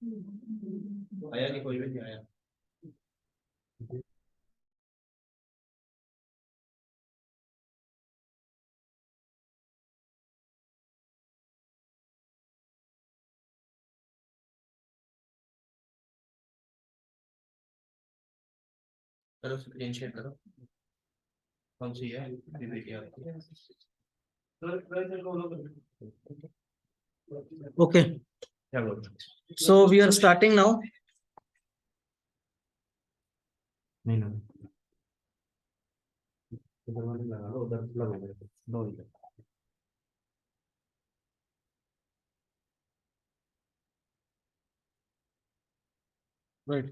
आया कि कोई भी नहीं आया? चलो स्क्रीन शेयर करो। कौन सी है पीपीटी आपकी? Okay, क्या बोल रहे so we are starting now. नहीं ना, उधर वाले लगा लो, उधर लगा लो, दो इधर। Right.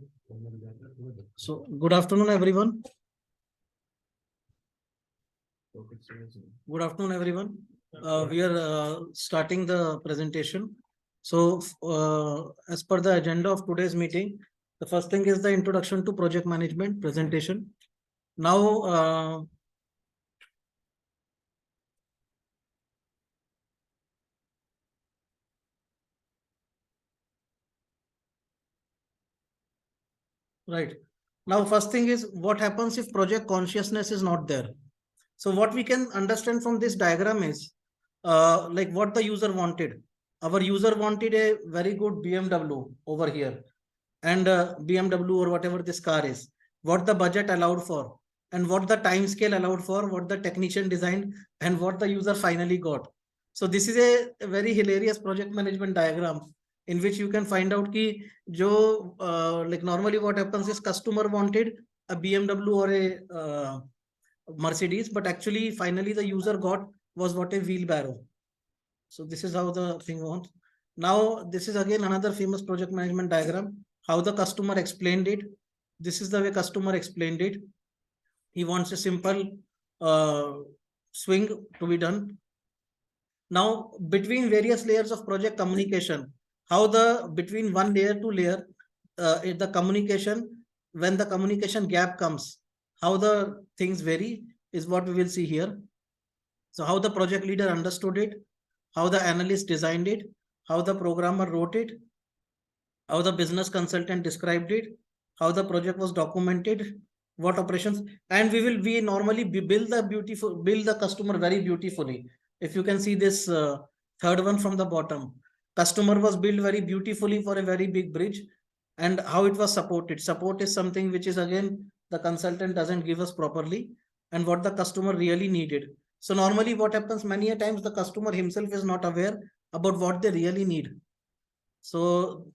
So good afternoon, everyone. Good afternoon, everyone. We are starting the presentation. So, as per the agenda of today's meeting, the first thing is the introduction to project management presentation. Now, right. Now, first thing is what happens if project consciousness is not there. So what we can understand from this diagram is like what the user wanted. Our user wanted a very good BMW over here, and BMW or whatever this car is, what the budget allowed for, and what the time scale allowed for, what the technician designed, and what the user finally got. So this is a very hilarious project management diagram in which you can find out ki jo like normally what happens is customer wanted a BMW or a Mercedes, but actually finally the user got was what a wheelbarrow. So this is how the thing wants. Now this is again another famous project management diagram, how the customer explained it. This is the way customer explained it. He wants a simple uh, swing to be done. Now between various layers of project communication, how the between one layer to layer, the communication, when the communication gap comes, how the things vary is what we will see here. So how the project leader understood it, how the analyst designed it, how the programmer wrote it, how the business consultant described it, how the project was documented, what operations, and we normally build the customer very beautifully. If you can see this third one from the bottom, customer was built very beautifully for a very big bridge, and how it was supported. Support is something which is again the consultant doesn't give us properly, and what the customer really needed. So normally what happens many a times the customer himself is not aware about what they really need. So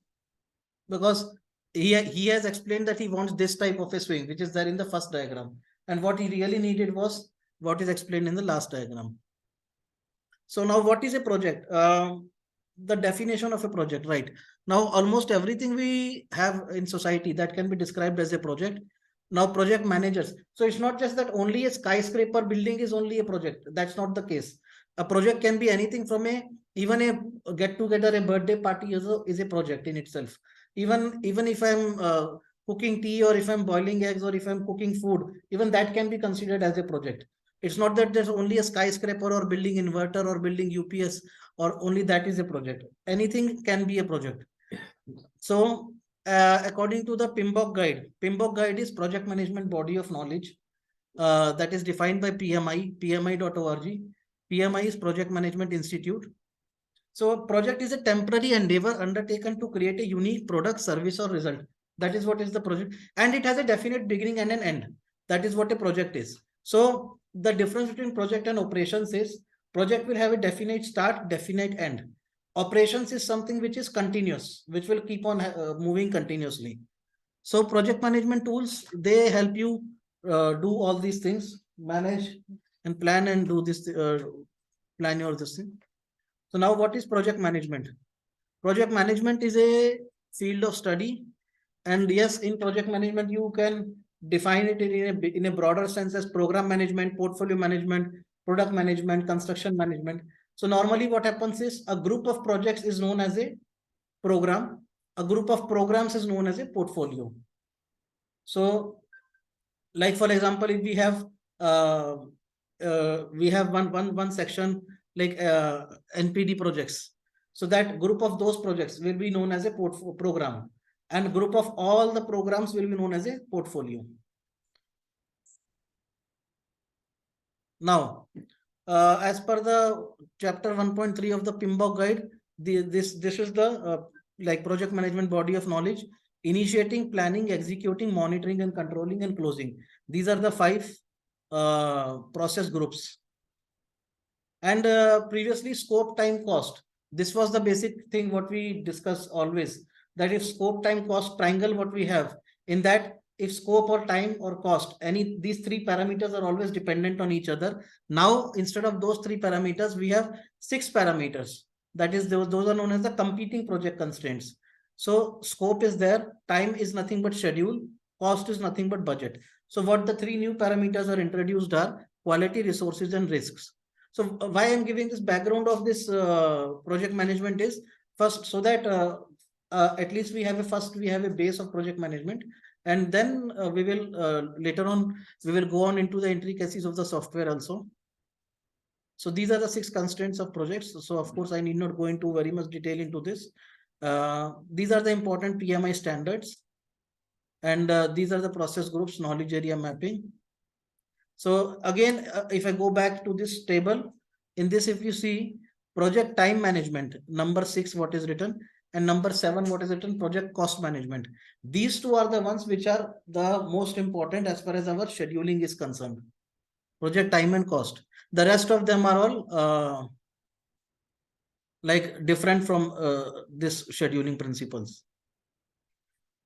because he has explained that he wants this type of a swing, which is there in the first diagram. And what he really needed was what is explained in the last diagram. So now what is a project? The definition of a project, right? Now almost everything we have in society that can be described as a project. Now project managers. So it's not just that only a skyscraper building is only a project. That's not the case. A project can be anything from even a get together, a birthday party is a project in itself. Even if I'm cooking tea, or if I'm boiling eggs, or if I'm cooking food, even that can be considered as a project. It's not that there's only a skyscraper or building inverter or building UPS or only that is a project. Anything can be a project. So according to the PMBOK guide is project management body of knowledge that is defined by pmi.org. PMI is Project Management Institute. So project is a temporary endeavor undertaken to create a unique product, service, or result. That is what is the project. And it has a definite beginning and an end. That is what a project is. So the difference between project and operations is project will have a definite start, definite end. Operations is something which is continuous, which will keep on moving continuously. So project management tools, they help you do all these things, manage and plan and do this, plan your this thing. So now what is project management? Project management is a field of study. And yes, in project management, you can define it in a broader sense as program management, portfolio management, product management, construction management. So normally what happens is a group of projects is known as a program. A group of programs is known as a portfolio. So like for example, if we have one section like NPD projects. So that group of those projects will be known as a program, and group of all the programs will be known as a portfolio. Now, as per the chapter 1.3 of the PMBOK guide, this is the like project management body of knowledge: initiating, planning, executing, monitoring, and controlling, and closing. These are the 5 process groups. And previously, scope, time, cost. This was the basic thing what we discuss always, that if scope, time, cost triangle what we have, in that if scope or time or cost, these 3 parameters are always dependent on each other. Now, instead of those 3 parameters, we have 6 parameters. That is, those are known as the competing project constraints. So scope is there, time is nothing but schedule, cost is nothing but budget. So what the 3 new parameters are introduced are quality, resources, and risks. So why I'm giving this background of this project management is, first, so that at least we have a base of project management, and then we will later on we will go on into the intricacies of the software also. So these are the 6 constraints of projects. So of course I need not go into very much detail into this. These are the important PMI standards, and these are the process groups, knowledge area mapping. So again, if I go back to this table, in this, if you see project time management, number 6, what is written, and number 7, what is written, project cost management. These 2 are the ones which are the most important as far as our scheduling is concerned. Project time and cost. The rest of them are all like different from this scheduling principles.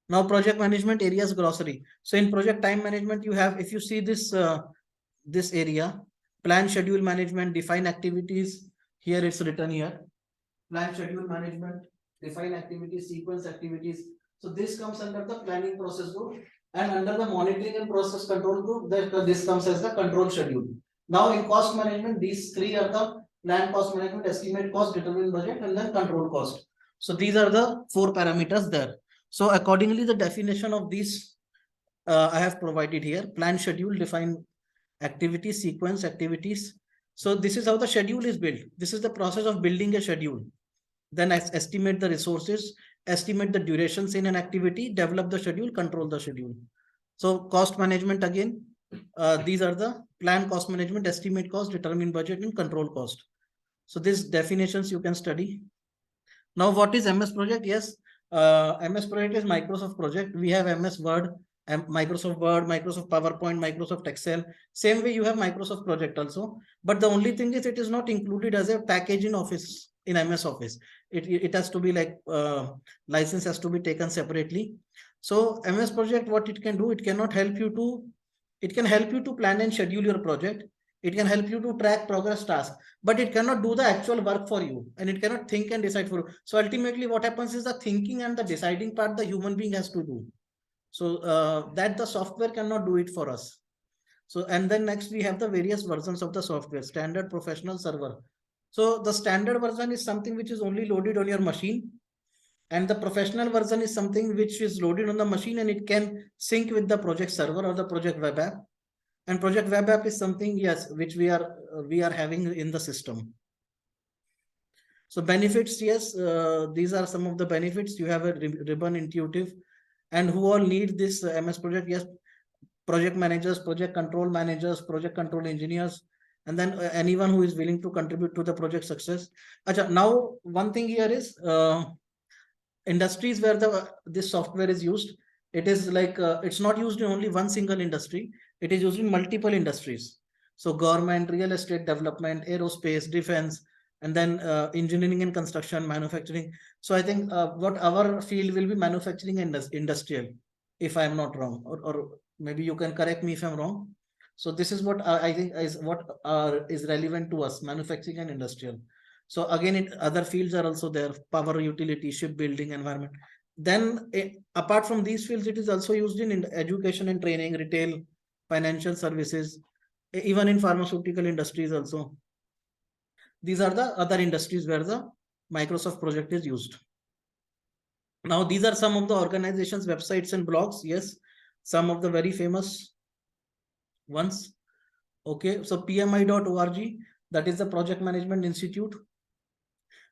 Now, project management areas glossary. So in project time management, you have, if you see this this area, plan, schedule management, define activities. Here it's written here, plan, schedule management, define activities, sequence activities. So this comes under the planning process group, and under the monitoring and process control group, that this comes as the control schedule. Now in cost management, these 3 are the plan, cost management, estimate cost, determine budget, and then control cost. So these are the 4 parameters there. So accordingly, the definition of these I have provided here: plan, schedule, define activity, sequence activities. So this is how the schedule is built. This is the process of building a schedule. Then estimate the resources, estimate the durations in an activity, develop the schedule, control the schedule. So cost management, again, these are the plan, cost management, estimate cost, determine budget, and control cost. So these definitions you can study. Now, what is MS Project? Yes, MS Project is Microsoft project. We have MS Word, Microsoft Word, Microsoft PowerPoint, Microsoft Excel. Same way you have Microsoft Project also. But the only thing is it is not included as a package in Office, in MS Office. It has to be like license has to be taken separately. So MS Project, what it can do, it can help you to plan and schedule your project. It can help you to track progress tasks, but it cannot do the actual work for you, and it cannot think and decide for you. So ultimately what happens is the thinking and the deciding part the human being has to do. So that the software cannot do it for us. So, and then next we have the various versions of the software: standard, professional, server. So the standard version is something which is only loaded on your machine, and the professional version is something which is loaded on the machine and it can sync with the project server or the project web app. And project web app is something, yes, which we are having in the system. So benefits, yes, these are some of the benefits. You have a ribbon, intuitive, and who all need this MS Project? Yes, project managers, project control managers, project control engineers, and then anyone who is willing to contribute to the project success. Achha, now one thing here is industries where this software is used. It is like it's not used in only one single industry. It is used in multiple industries. So government, real estate development, aerospace, defense, and then engineering and construction, manufacturing. So I think what our field will be manufacturing and industrial, if I am not wrong, or maybe you can correct me if I'm wrong. So this is what I think is what is relevant to us: manufacturing and industrial. So again, other fields are also there: power, utility, shipbuilding, environment. Then apart from these fields, it is also used in education and training, retail, financial services, even in pharmaceutical industries also. These are the other industries where the Microsoft project is used. Now, these are some of the organizations' websites and blogs. Yes, some of the very famous ones. Okay, so PMI.org, that is the Project Management Institute.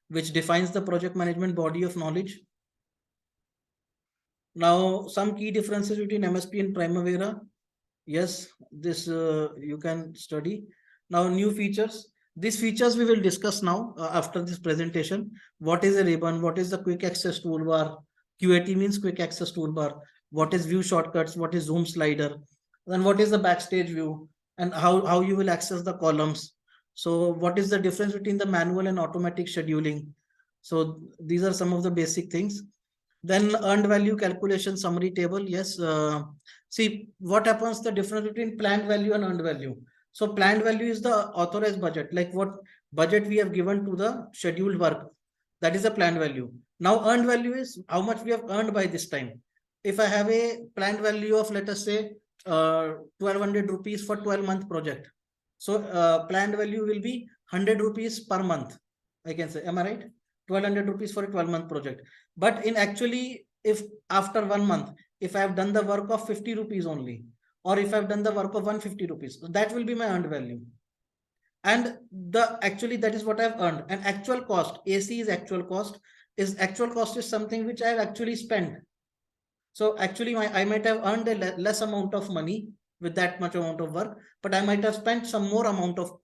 which defines the project management body of knowledge. Now, some key differences between MSP and Primavera. Yes, this you can study. Now, new features. These features we will discuss now after this presentation. What is a ribbon? What is the quick access toolbar? QAT means quick access toolbar. What is view shortcuts? What is zoom slider? Then what is the backstage view? And how you will access the columns. So what is the difference between the manual and automatic scheduling? So these are some of the basic things. Then earned value calculation summary table. Yes. See what happens, the difference between planned value and earned value. So planned value is the authorized budget, like what budget we have given to the scheduled work. That is a planned value. Now earned value is how much we have earned by this time. If I have a planned value of, let us say, 1200 rupees for 12-month project. So planned value will be 100 rupees per month. I can say, am I right? 1200 rupees for a 12-month project. But in actually, if after 1 month, if I have done the work of 50 rupees only, or if I've done the work of 150 rupees, that will be my earned value. And the actually that is what I've earned. And actual cost, AC is actual cost, is something which I've actually spent. So actually I might have earned a less amount of money with that much amount of work, but I might have spent some more amount of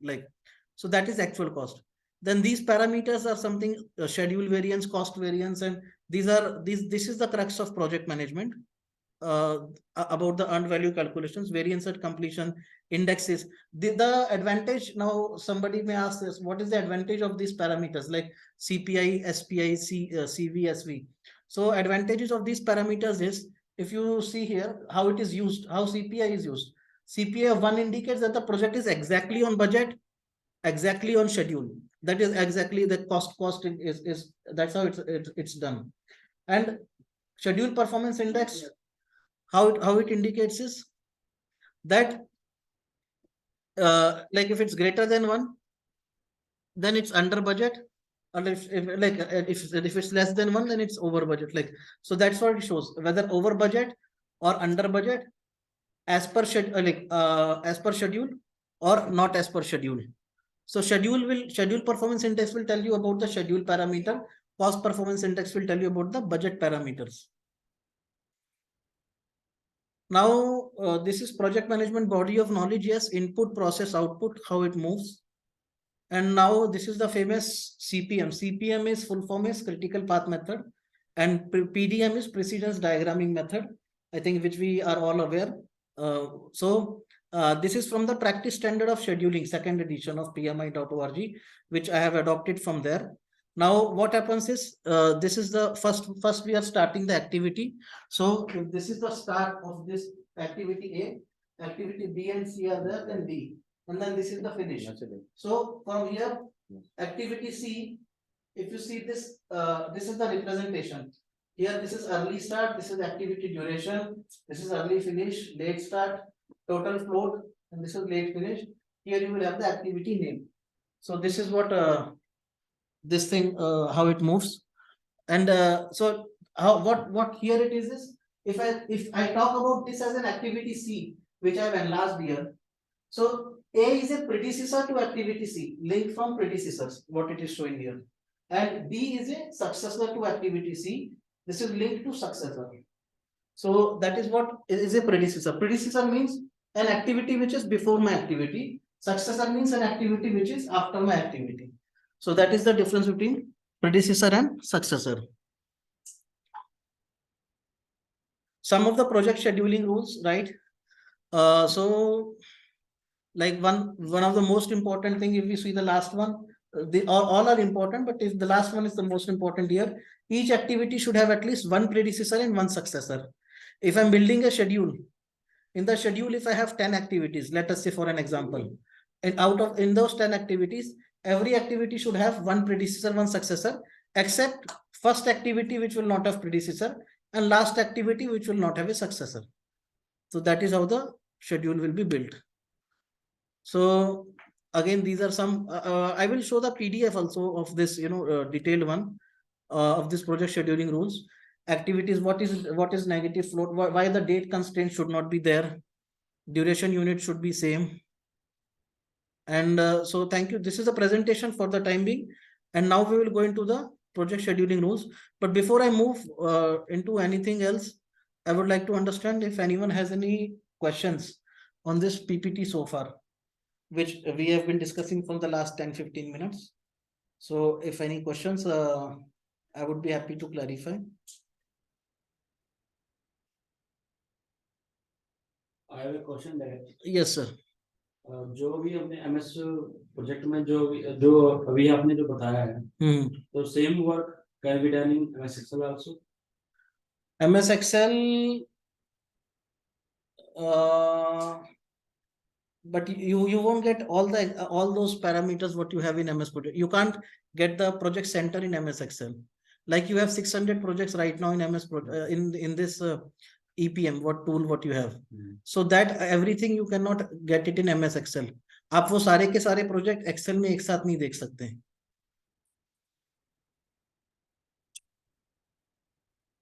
like, so that is actual cost. Then these parameters are something schedule variance, cost variance, and this is the crux of project management. About the earned value calculations, variance at completion, indexes. The advantage, now somebody may ask this, what is the advantage of these parameters like CPI, SPI, CV, SV? So advantages of these parameters is, if you see here how it is used, how CPI is used. CPI of 1 indicates that the project is exactly on budget, exactly on schedule. That is exactly the cost is that's how it's done. And schedule performance index, how it indicates is that like if it's greater than 1, then it's under budget, or if it's less than 1, then it's over budget. Like, so that's what it shows, whether over budget or under budget, as per schedule or not as per schedule. So schedule performance index will tell you about the schedule parameter. Cost performance index will tell you about the budget parameters. Now, this is project management body of knowledge. Yes, input, process, output, how it moves. And now this is the famous CPM. CPM is full form is critical path method, and PDM is precedence diagramming method, I think, which we are all aware. This is from the practice standard of scheduling, 2nd edition of pmi.org, which I have adopted from there. Now, what happens is, this is the first we are starting the activity. So if this is the start of this activity A, activity B and C are there, then D. And then this is the finish. So from here, activity C, if you see this, this is the representation. Here, this is early start, this is activity duration, this is early finish, late start, total float, and this is late finish. Here you will have the activity name. So this is what this thing, how it moves. And so what here it is if I talk about this as an activity C, which I have enlarged here. So A is a predecessor to activity C, link from predecessors, what it is showing here. And B is a successor to activity C. This is linked to successor. So that is what is a predecessor. Predecessor means an activity which is before my activity. Successor means an activity which is after my activity. So that is the difference between predecessor and successor. Some of the project scheduling rules, right? So like one of the most important thing, if we see the last one, they all are important, but if the last one is the most important here, each activity should have at least one predecessor and one successor. If I'm building a schedule, in the schedule, if I have 10 activities, let us say for an example, and in those 10 activities, every activity should have one predecessor, one successor, except first activity which will not have predecessor, and last activity which will not have a successor. So that is how the schedule will be built. So again, these are some, I will show the PDF also of this, detailed one of this project scheduling rules. Activities, what is negative float, why the date constraint should not be there, duration unit should be same. And so thank you. This is a presentation for the time being. And now we will go into the project scheduling rules. But before I move into anything else, I would like to understand if anyone has any questions on this PPT so far, which we have been discussing from the last 10-15 minutes. So if any questions, I would be happy to clarify. I have a question that Yes, sir. जो भी अपने MS project में जो अभी आपने जो बताया है तो same work can be done in MS Excel also. MS Excel, but you won't get all those parameters what you have in MS project. You can't get the project center in MS Excel. Like you have 600 projects right now in MS in this EPM what tool what you have. So that everything you cannot get it in MS Excel. आप वो सारे के सारे project Excel में एक साथ नहीं देख सकते हैं.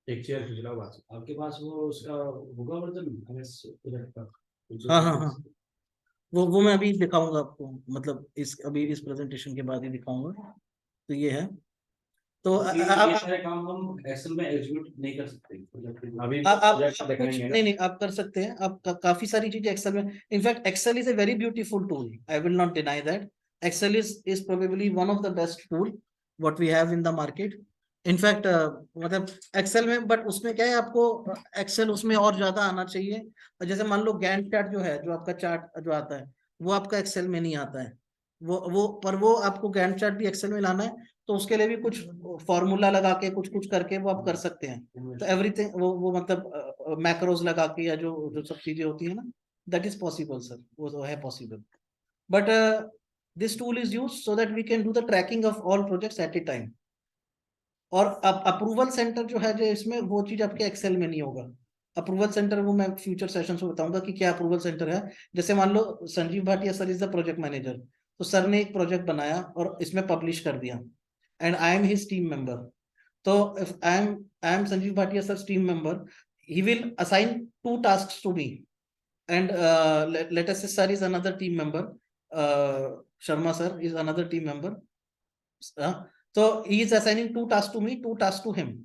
एक शेयर खिंचला हुआ आपके पास वो उसका होगा वर्जन MS प्रोजेक्ट का. हाँ. वो मैं अभी दिखाऊंगा आपको, मतलब अभी इस प्रेजेंटेशन के बाद ही दिखाऊंगा. तो ये है. तो ये सारे काम हम एक्सेल में एग्जीक्यूट नहीं कर सकते अभी. नहीं आप कर सकते हैं. आप काफी सारी चीजें एक्सेल में. In fact Excel is a very beautiful tool. I will not deny that. Excel is probably one of the best tool what we have in the market. In fact मतलब एक्सेल में, बट उसमें क्या है, आपको एक्सेल उसमें और ज्यादा आना चाहिए. जैसे मान लो गैंट चार्ट जो है, जो आपका चार्ट जो आता है, वो आपका एक्सेल में नहीं आता है. वो आपको गैंट चार्ट भी एक्सेल में लाना है. तो उसके लिए भी कुछ फॉर्मूला लगा के कुछ करके वो आप कर सकते हैं. तो एवरीथिंग वो मतलब मैक्रोज लगा के या जो सब चीजें होती है ना, दैट इज पॉसिबल सर. वो है possible. But this tool is use so that we can do the tracking of all projects at a time. और अप्रूवल सेंटर जो है, जो इसमें वो चीज आपके एक्सेल में नहीं होगा. अप्रूवल सेंटर वो मैं फ्यूचर सेशंस में बताऊंगा कि क्या अप्रूवल सेंटर है. जैसे मान लो Sanjeev Bhatia sir is the project manager. तो सर ने एक प्रोजेक्ट बनाया और इसमें पब्लिश कर दिया, and I am his team member. So if I am Sanjeev Bhatia sir's team member, he will assign 2 tasks to me. And let us say sir is another team member. Sharma sir is another team member. So he is assigning 2 tasks to me, 2 tasks to him.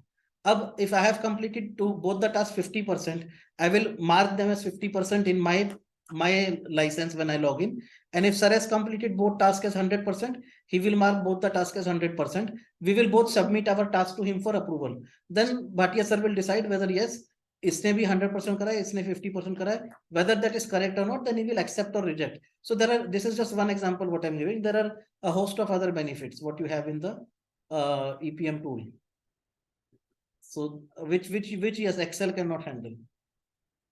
If I have completed both the tasks 50%, I will mark them as 50% in my license when I log in. And if sir has completed both tasks as 100%, he will mark both the tasks as 100%. We will both submit our task to him for approval. Then Bhatia sir will decide whether yes, इसने भी 100% करा है, इसने 50% करा है. Whether that is correct or not, then he will accept or reject. So this is just one example what I'm giving. There are a host of other benefits what you have in the EPM tool. So which yes, Excel cannot handle.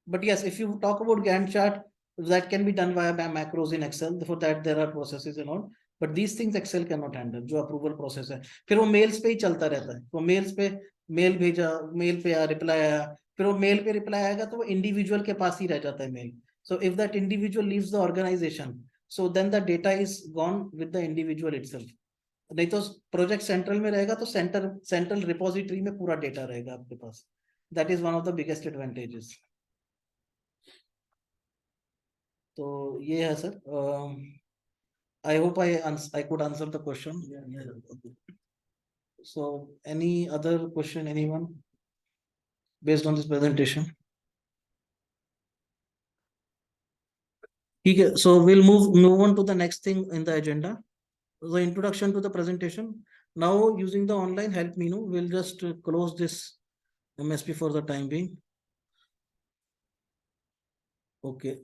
But yes, if you talk about Gantt chart, that can be done via macros in Excel. For that there are processes and all. But these things Excel cannot handle. जो approval process है, फिर वो mails पे ही चलता रहता है. वो mails पे मेल भेजा, मेल पे रिप्लाई आया, फिर वो मेल पे रिप्लाई आएगा तो वो इंडिविजुअल के पास ही रह जाता है mail. So if that individual leaves the organization, so then the data is gone with the individual itself. नहीं तो प्रोजेक्ट सेंट्रल में रहेगा तो सेंट्रल रिपोजिटरी में पूरा डेटा रहेगा आपके पास. That is one of the biggest advantages. तो ये है sir. I hope I could answer the question. So any other question, anyone, based on this presentation? Okay, so we'll move on to the next thing in the agenda, the introduction to the presentation. Now using the online help me, we'll just close this MSP for the time being. Okay.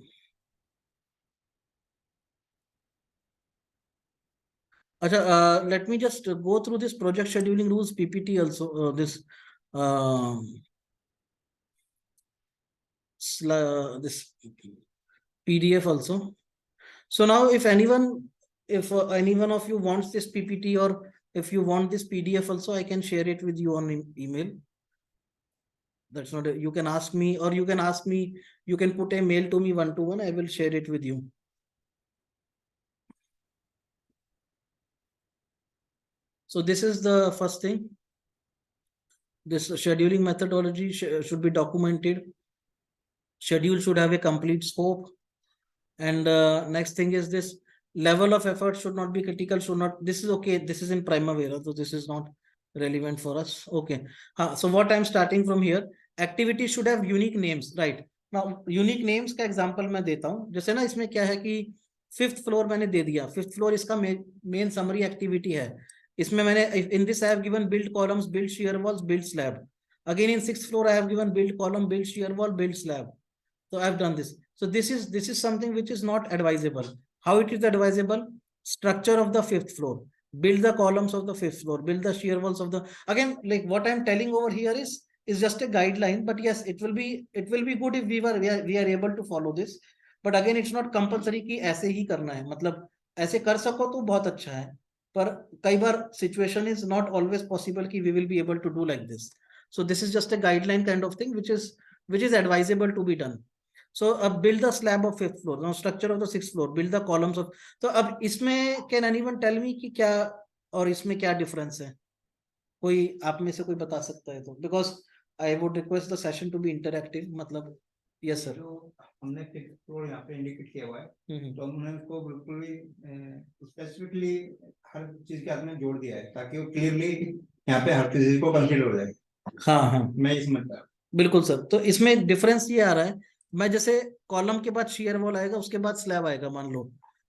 Let me just go through this project scheduling rules PPT also. This PDF also. So now if any one of you wants this PPT, or if you want this PDF also, I can share it with you on email. That's not you can ask me, or you can ask me, you can put a mail to me 1-to-1. I will share it with you. So this is the first thing. This scheduling methodology should be documented. Schedule should have a complete scope. And next thing is this, level of effort should not be critical, should not, this is okay, this is in Primavera, so this is not relevant for us. Okay. So what I'm starting from here, activity should have unique names, right? Now unique names का example मैं देता हूँ. जैसे ना इसमें क्या है कि 5th floor मैंने दे दिया, 5th floor इसका main summary activity है. इसमें मैंने in this I have given build columns, build shear walls, build slab. Again in 6th floor I have given build column, build shear wall, build slab. So I have done this. So this is something which is not advisable. How it is advisable? Structure of the 5th floor. Build the columns of the 5th floor. Build the shear walls of the. Again, like what I'm telling over here is just a guideline. But yes, it will be good if we are able to follow this. But again, it's not compulsory कि ऐसे ही करना है. मतलब ऐसे कर सको तो बहुत अच्छा है. पर कई बार situation is not always possible कि we will be able to do like this. So this is just a guideline kind of thing which is advisable to be done. So build the slab of 5th floor. Now structure of the 6th floor. Build the columns of. तो अब इसमें can anyone tell me कि क्या और इसमें क्या difference है? कोई आप में से कोई बता सकता है तो? Because I would request the session to be interactive. मतलब yes sir. जो हमने 5th floor यहाँ पे इंडिकेट किया हुआ है, तो हमने उसको बिल्कुल ही स्पेसिफिकली हर चीज के साथ में जोड़ दिया है ताकि वो क्लियरली यहाँ पे हर चीज को कंसीडर हो जाए. हाँ मैं ये समझता हूँ. बिल्कुल सर. तो इसमें डिफरेंस ये आ रहा है, मैं जैसे कॉलम के बाद शेयर वॉल आएगा, उसके बाद स्लैब आएगा मान लो,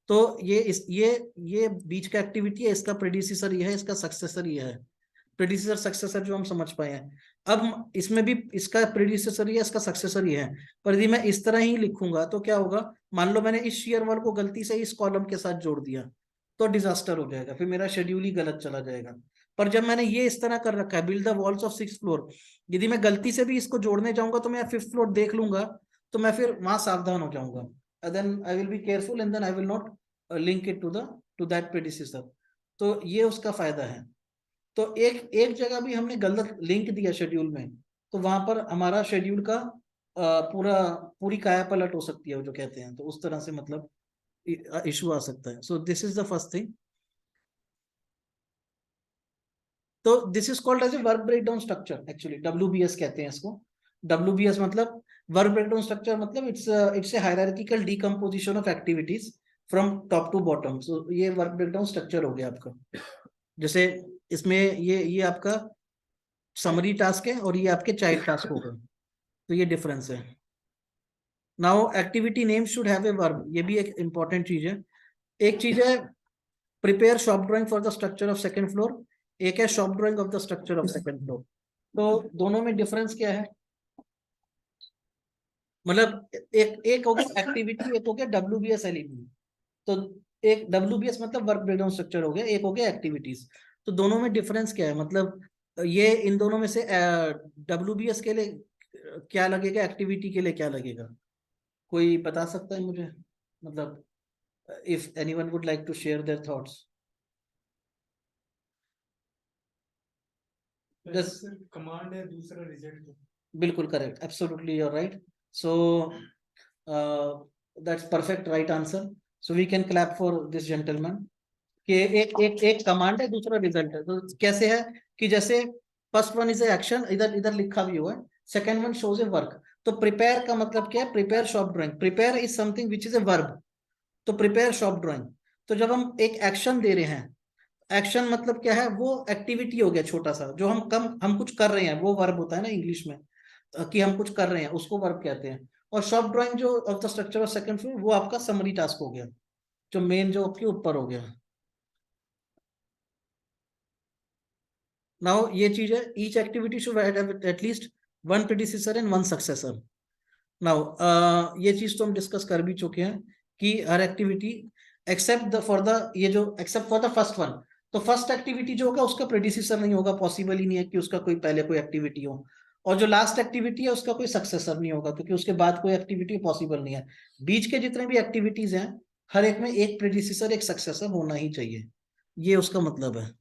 तो ये बीच का एक्टिविटी है, इसका प्रेडिसेसर ये है, इसका सक्सेसर ये है. प्रेडिसेसर सक्सेसर जो हम समझ पाए हैं. अब इसमें भी इसका प्रेडिसेसर ये, इसका सक्सेसर ये है. पर यदि मैं इस तरह ही लिखूंगा तो क्या होगा, मान लो मैंने इस शेयर वॉल को गलती से इस कॉलम के साथ जोड़ दिया तो डिजास्टर हो जाएगा, फिर मेरा शेड्यूल ही गलत चला जाएगा. पर जब मैंने ये इस तरह कर रखा है, build the walls of 6th floor, यदि मैं गलती से भी इसको जोड़ने जाऊंगा तो मैं 5th फ्लोर देख लूंगा, तो मैं फिर वहां सावधान हो जाऊंगा. Then I will be careful and then I will not link it to that predecessor. तो ये उसका फायदा है. तो एक जगह भी हमने गलत लिंक दिया शेड्यूल में, तो वहां पर हमारा शेड्यूल का पूरी काया पलट हो सकती है, जो कहते हैं, तो उस तरह से मतलब इशू आ सकता है. So this is the first thing. तो this is called as a work breakdown structure. Actually WBS कहते हैं इसको. WBS मतलब वर्क ब्रेकडाउन स्ट्रक्चर, मतलब it's a hierarchical decomposition of activities from top to bottom. So ये work breakdown structure हो गया आपका. जैसे इसमें ये आपका समरी टास्क है और ये आपके चाइल्ड टास्क हो गए, तो ये डिफरेंस है. Now activity name should have a verb. ये भी एक इंपॉर्टेंट चीज है. एक चीज है prepare shop drawing for the structure of 2nd floor, एक है shop drying of the structure of 2nd floor. तो दोनों में डिफरेंस क्या है? मतलब एक हो गया एक्टिविटी, एक हो गया WBS एलिमेंट. तो एक WBS मतलब वर्क ब्रेकडाउन स्ट्रक्चर हो गया, एक हो गया एक्टिविटीज. तो दोनों में डिफरेंस क्या है? मतलब ये इन दोनों में से WBS के लिए क्या लगेगा, एक्टिविटी के लिए क्या लगेगा? कोई बता सकता है मुझे? मतलब if anyone would like to share their thoughts. Command है, दूसरा रिजल्ट. बिल्कुल correct, absolutely you are right. So that's perfect right answer. So we can clap for this gentleman. कि एक कमांड है, दूसरा रिजल्ट है. तो कैसे है कि जैसे फर्स्ट वन इज एक्शन, इधर लिखा भी हुआ है. सेकंड वन शोज ए वर्क. तो प्रिपेयर का मतलब क्या है? Prepare shop drawing. Prepare is something which is a verb. तो प्रिपेयर शॉप ड्राइंग. तो जब हम एक एक्शन दे रहे हैं, एक्शन मतलब क्या है? वो एक्टिविटी हो गया छोटा सा, जो हम कुछ कर रहे हैं, वो वर्ब होता है ना इंग्लिश में, कि हम कुछ कर रहे हैं, उसको वर्ब कहते हैं. और शॉप ड्राइंग जो of the structure of 2nd floor, वो आपका समरी टास्क हो गया, जो मेन जो आपके ऊपर हो गया. नाउ ये चीज है, each activity should have at least one predecessor and one successor. Now ये चीज तो हम डिस्कस कर भी चुके हैं कि हर activity except for the first one. तो फर्स्ट एक्टिविटी जो होगा उसका प्रेडिसेसर नहीं होगा, पॉसिबल ही नहीं है कि उसका कोई पहले कोई एक्टिविटी हो. और जो लास्ट एक्टिविटी है उसका कोई सक्सेसर नहीं होगा, क्योंकि उसके बाद कोई एक्टिविटी पॉसिबल नहीं है. बीच के जितने भी एक्टिविटीज हैं, हर एक में एक प्रेडिसेसर एक सक्सेसर होना ही चाहिए. ये उसका मतलब है.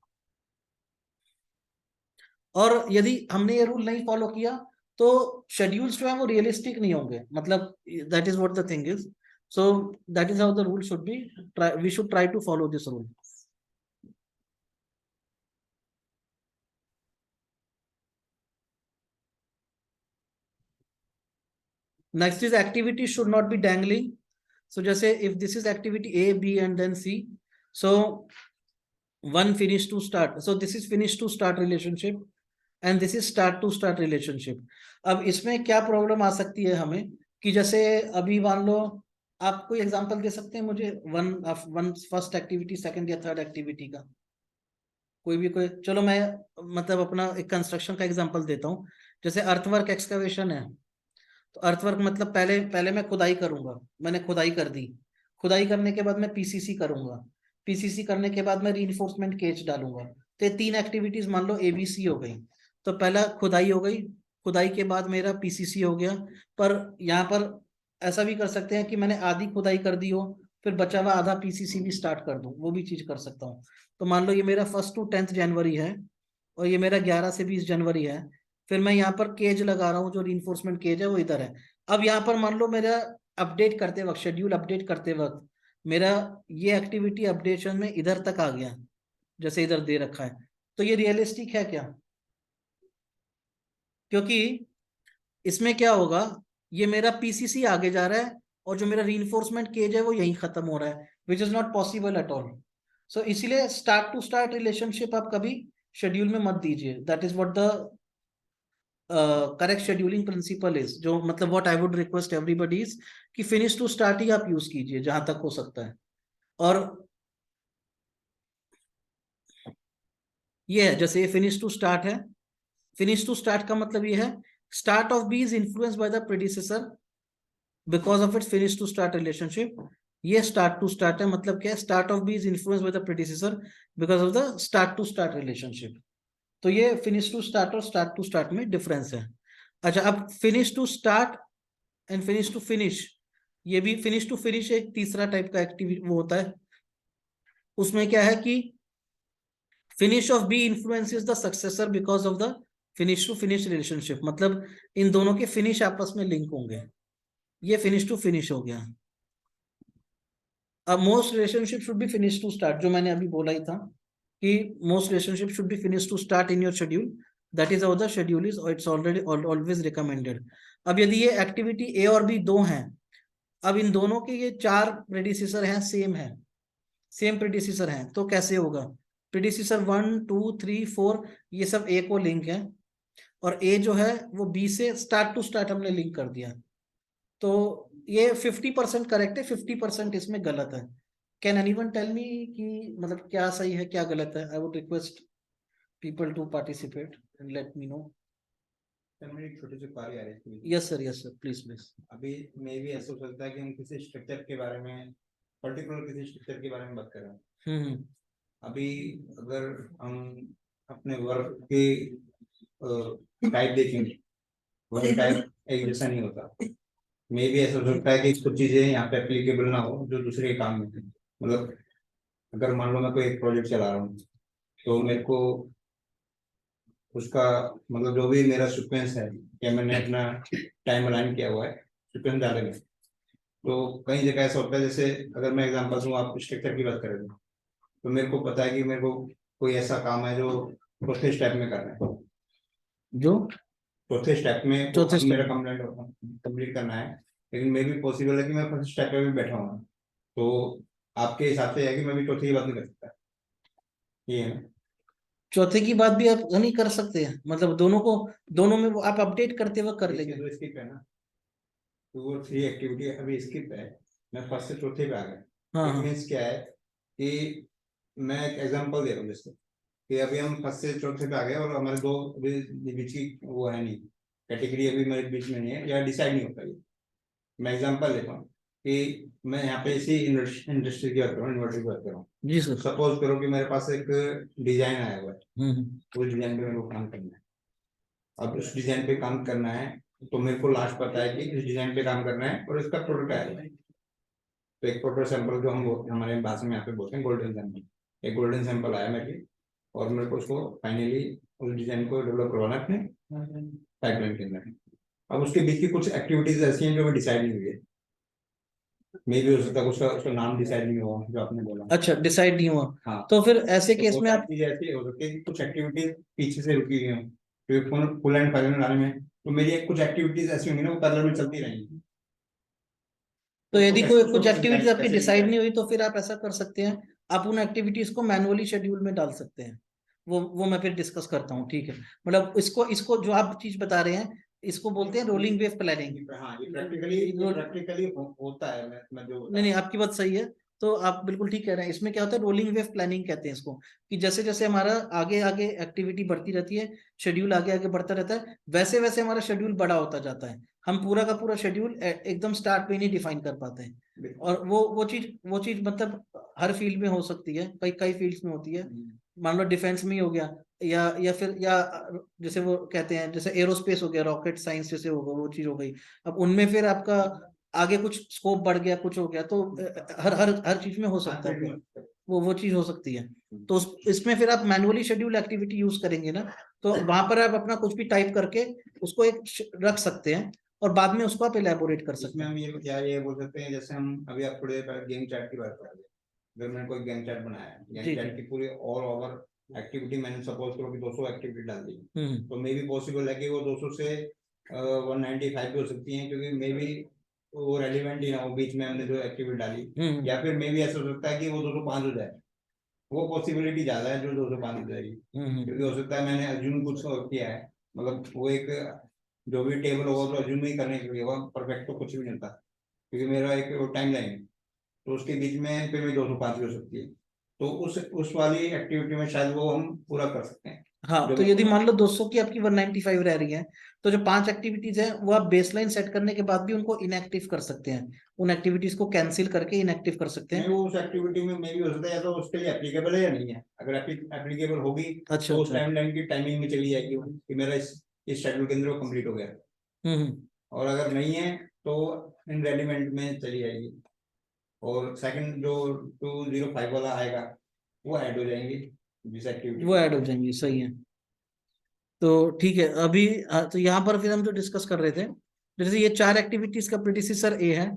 और यदि हमने ये रूल नहीं फॉलो किया तो शेड्यूल्स जो है वो रियलिस्टिक नहीं होंगे. मतलब that is what the thing is. So that is how the rule should be. We should try to follow this rule. Next is activity should not be dangling. So जैसे if this is activity A, B and then C, so one finish to start, so this is finish to start relationship and this is start to start relationship. अब इसमें क्या problem आ सकती है हमें कि जैसे अभी मान लो आप कोई एग्जांपल दे सकते हैं मुझे वन फर्स्ट एक्टिविटी, सेकंड या थर्ड एक्टिविटी का कोई भी कोई, चलो मैं मतलब अपना एक कंस्ट्रक्शन का एग्जांपल देता हूँ। जैसे अर्थवर्क एक्सकवेशन है, तो अर्थवर्क मतलब पहले पहले मैं खुदाई करूंगा, मैंने खुदाई कर दी, खुदाई करने के बाद मैं पीसीसी करूंगा, पीसीसी करने के बाद मैं रीइंफोर्समेंट केज डालूंगा। तो ये 3 एक्टिविटीज मान लो एबीसी हो गई। तो पहला खुदाई हो गई, खुदाई के बाद मेरा पीसीसी हो गया। पर यहाँ पर ऐसा भी कर सकते हैं कि मैंने आधी खुदाई कर दी हो, फिर बचा हुआ आधा पीसीसी भी स्टार्ट कर दूं, वो भी चीज कर सकता हूँ। तो मान लो ये मेरा 1 to 10 जनवरी है और ये मेरा 11 से 20 जनवरी है। फिर मैं यहाँ पर केज लगा रहा हूँ, जो रीइंफोर्समेंट केज है वो इधर है। अब यहाँ पर मान लो मेरा अपडेट करते वक्त, शेड्यूल अपडेट करते वक्त मेरा ये एक्टिविटी अपडेशन में इधर तक आ गया, जैसे इधर दे रखा है। तो ये रियलिस्टिक है क्या? क्योंकि इसमें क्या होगा, ये मेरा पीसीसी आगे जा रहा है और जो मेरा रीइंफोर्समेंट केज है वो यहीं खत्म हो रहा है, which is not possible at all. So इसीलिए स्टार्ट टू स्टार्ट रिलेशनशिप आप कभी शेड्यूल में मत दीजिए। That is what the correct scheduling principle is, जो मतलब what I would request everybody is कि फिनिश टू स्टार्ट ही आप यूज कीजिए जहां तक हो सकता है। और ये है जैसे ये फिनिश टू स्टार्ट है, फिनिश टू स्टार्ट का मतलब ये है start of B is influenced by the predecessor because of its finish to start relationship. ये स्टार्ट टू स्टार्ट है, मतलब क्या है, start of B is influenced by the predecessor because of the start to start relationship. तो ये finish to start और start to start में difference है। अच्छा, अब finish to start and finish to finish, ये भी फिनिश टू फिनिश एक तीसरा टाइप का एक्टिविटी वो होता है। उसमें क्या है कि finish of B influences the successor because of the finish to finish relationship, मतलब इन दोनों के फिनिश आपस में लिंक होंगे। ये फिनिश टू फिनिश हो गया। अब most relationship should be finish to start, जो मैंने अभी बोला ही था कि most relationship should be finish to start in your schedule. That is how the schedule is, it's already always recommended. अब यदि ये एक्टिविटी ए और बी दो हैं, अब इन दोनों के ये 4 प्रेडिसेसर हैं, सेम प्रेडिसेसर हैं, तो कैसे होगा? प्रेडिसेसर 1 2 3 4 ये सब ए को लिंक है और ए जो है वो बी से स्टार्ट टू स्टार्ट हमने लिंक कर दिया। तो ये 50% करेक्ट है, 50% इसमें गलत है। कैन एनीवन टेल मी कि मतलब क्या सही है क्या गलत है? I would request people to participate and let me know. Sir मेरी एक छोटी सी क्वेरी आ रही थी। Yes sir, please please. अभी मे भी ऐसा हो सकता है कि हम किसी स्ट्रक्चर के बारे में, पर्टिकुलर किसी स्ट्रक्चर के बारे में बात कर रहे हैं। अभी अगर हम अपने वर्क के टाइप देखेंगे, वर्क टाइप एक जैसा नहीं होता। मे भी ऐसा हो सकता है कि कुछ चीजें यहाँ पे एप्लीकेबल ना हो जो दूसरे काम में थे। मतलब अगर मान लो मैं कोई एक प्रोजेक्ट चला रहा हूँ तो मेरे को उसका मतलब जो भी मेरा सीक्वेंस है या मैंने अपना टाइम अलाइन किया हुआ है सीक्वेंस डालेंगे, तो कई जगह ऐसा होता है, जैसे अगर मैं एग्जांपल दूं, आप स्ट्रक्चर की बात करें तो मेरे को पता है कि मेरे को कोई ऐसा काम है जो चौथे स्टेप में करना है, जो चौथे स्टेप में मेरा कंप्लीट करना है। लेकिन मे भी पॉसिबल है कि मैं फर्स्ट स्टेप पे भी बैठा हूँ, तो आपके हिसाब से है कि मैं भी चौथे की बात नहीं कर सकता? ये है चौथे की बात भी आप नहीं कर सकते हैं, मतलब दोनों में वो आप अपडेट करते वक्त कर लेंगे। तो स्किप है ना, तो वो 3 एक्टिविटी अभी स्किप है, मैं फर्स्ट से चौथे पे आ गया। हाँ, मीन्स क्या है कि मैं एक एग्जांपल दे रहा हूँ जैसे कि अभी हम फर्स्ट से चौथे पे आ गए और हमारे 2 बीच की वो है नहीं, कैटेगरी अभी मेरे बीच में नहीं है या डिसाइड नहीं होता। ये मैं एग्जांपल लेता हूँ कि मैं यहाँ पे इसी इंडस्ट्री की बात कर रहा हूँ, इन्वर्टर की बात कर रहा हूँ जी सर। सपोज करो कि मेरे पास एक डिजाइन आया हुआ है, उस डिजाइन पे मेरे को काम करना है। अब उस डिजाइन पे काम करना है तो मेरे को लास्ट पता है कि इस डिजाइन पे काम करना है और इसका प्रोडक्ट आया है। तो एक प्रोडक्ट सैंपल जो हम हमारे भाषा में यहाँ पे बोलते हैं गोल्डन सैंपल, एक गोल्डन सैंपल आया मेरे लिए और मेरे को उसको फाइनली उस डिजाइन को डेवलप करवाना है अपने पाइपलाइन के अंदर। अब उसके बीच की कुछ एक्टिविटीज ऐसी हैं जो मैं डिसाइड नहीं हुई है, मे भी हो सकता है उसका नाम डिसाइड नहीं हुआ जो आपने बोला। अच्छा, डिसाइड नहीं हुआ। हाँ, तो फिर ऐसे केस में आप चीजें ऐसी हो सकती है कि कुछ एक्टिविटीज पीछे से रुकी हुई हैं, क्योंकि फुल एंड फाइनल लाने में तो मेरी कुछ एक्टिविटीज ऐसी होंगी ना वो पैरेलल में चलती रहेंगी। तो यदि कोई कुछ कैसे एक्टिविटीज आपकी कैसे डिसाइड लिया नहीं हुई तो फिर आप ऐसा कर सकते हैं, आप उन एक्टिविटीज को मैनुअली शेड्यूल में डाल सकते हैं। वो मैं फिर डिस्कस करता हूँ, ठीक है। मतलब इसको इसको जो आप चीज बता रहे हैं इसको बोलते हैं रोलिंग वेव प्लानिंग। हाँ, ये प्रैक्टिकली होता है। मैं जो बता नहीं नहीं, रहा आपकी बात सही है। तो आप बिल्कुल ठीक कह रहे हैं। इसमें क्या होता है, रोलिंग वेव प्लानिंग कहते हैं इसको, कि जैसे जैसे हमारा आगे आगे एक्टिविटी बढ़ती रहती है, शेड्यूल आगे आगे बढ़ता रहता है, वैसे वैसे हमारा शेड्यूल बड़ा होता जाता है। हम पूरा का पूरा शेड्यूल एकदम स्टार्ट में नहीं डिफाइन कर पाते हैं। हूँ। और वो चीज मतलब हर फील्ड में हो सकती है, कई कई फील्ड्स में होती है। मान लो डिफेंस में ही हो गया, या फिर या जैसे वो कहते हैं जैसे एरोस्पेस हो गया, रॉकेट साइंस जैसे होगा, वो चीज हो गई। अब उनमें फिर आपका आगे कुछ स्कोप बढ़ गया, कुछ हो गया, तो हर हर हर चीज में हो सकता है, वो चीज हो सकती है। तो इसमें फिर आप मैनुअली शेड्यूल एक्टिविटी यूज करेंगे ना, तो वहां पर आप अपना कुछ भी टाइप करके उसको एक रख सकते हैं, और बाद में उसको आप इलेबोरेट कर सकते इसमें हैं। हम ये बोल सकते हैं, जैसे हम अभी आप थोड़ी देर पहले गेम चैट की बात कर रहे थे। अगर मैंने कोई गेम चैट बनाया है, जी, गेम चैट जी। की पूरी ऑल ओवर एक्टिविटी मैंने सपोज करो कि 200 एक्टिविटी डाल दी, हम्म तो मे भी पॉसिबल है कि वो 200 से 195 भी हो सकती हैं, क्योंकि मे भी वो रेलिवेंट ही ना हो बीच में हमने जो एक्टिविटी डाली। हम्म या फिर मे भी ऐसा हो सकता है कि वो 205 हो जाए, वो पॉसिबिलिटी ज्यादा है जो 205 हो जाएगी। क्योंकि हो सकता है मैंने अर्जुन कुछ किया है, मतलब वो एक जो भी टेबल होगा तो अर्जुन में ही करने के लिए होगा, परफेक्ट तो कुछ भी नहीं होता, क्योंकि मेरा एक टाइम लाइन है, तो उसके बीच में फिर भी 205 भी हो सकती है। तो उस वाली एक्टिविटी में शायद वो हम पूरा कर सकते हैं। हाँ, जो तो मैं यदि मान लो 200 की आपकी 195 रह रही है, तो जो 5 एक्टिविटीज है वो आप बेसलाइन सेट करने के बाद भी उनको इनएक्टिव कर सकते हैं, उन एक्टिविटीज को कैंसिल करके इनएक्टिव कर सकते नहीं, हैं। वो उस एक्टिविटी में मे भी हो सकता है, या तो उसके लिए एप्लीकेबल है या नहीं है। अगर एप्लीकेबल होगी अच्छा तो उस अच्छा। टाइम लाइन की टाइमिंग में चली जाएगी कि मेरा इस शेड्यूल के अंदर वो कंप्लीट हो गया। हम्म। और अगर नहीं है तो इनरेलीवेंट में चली जाएगी, और सेकंड जो 205 वाला आएगा वो ऐड हो जाएंगे जिस एक्टिविटी वो ऐड हो जाएंगी, सही है। तो ठीक है, अभी तो यहाँ पर फिर हम जो डिस्कस कर रहे थे, जैसे ये 4 एक्टिविटीज का प्रेडिसेसर ए है,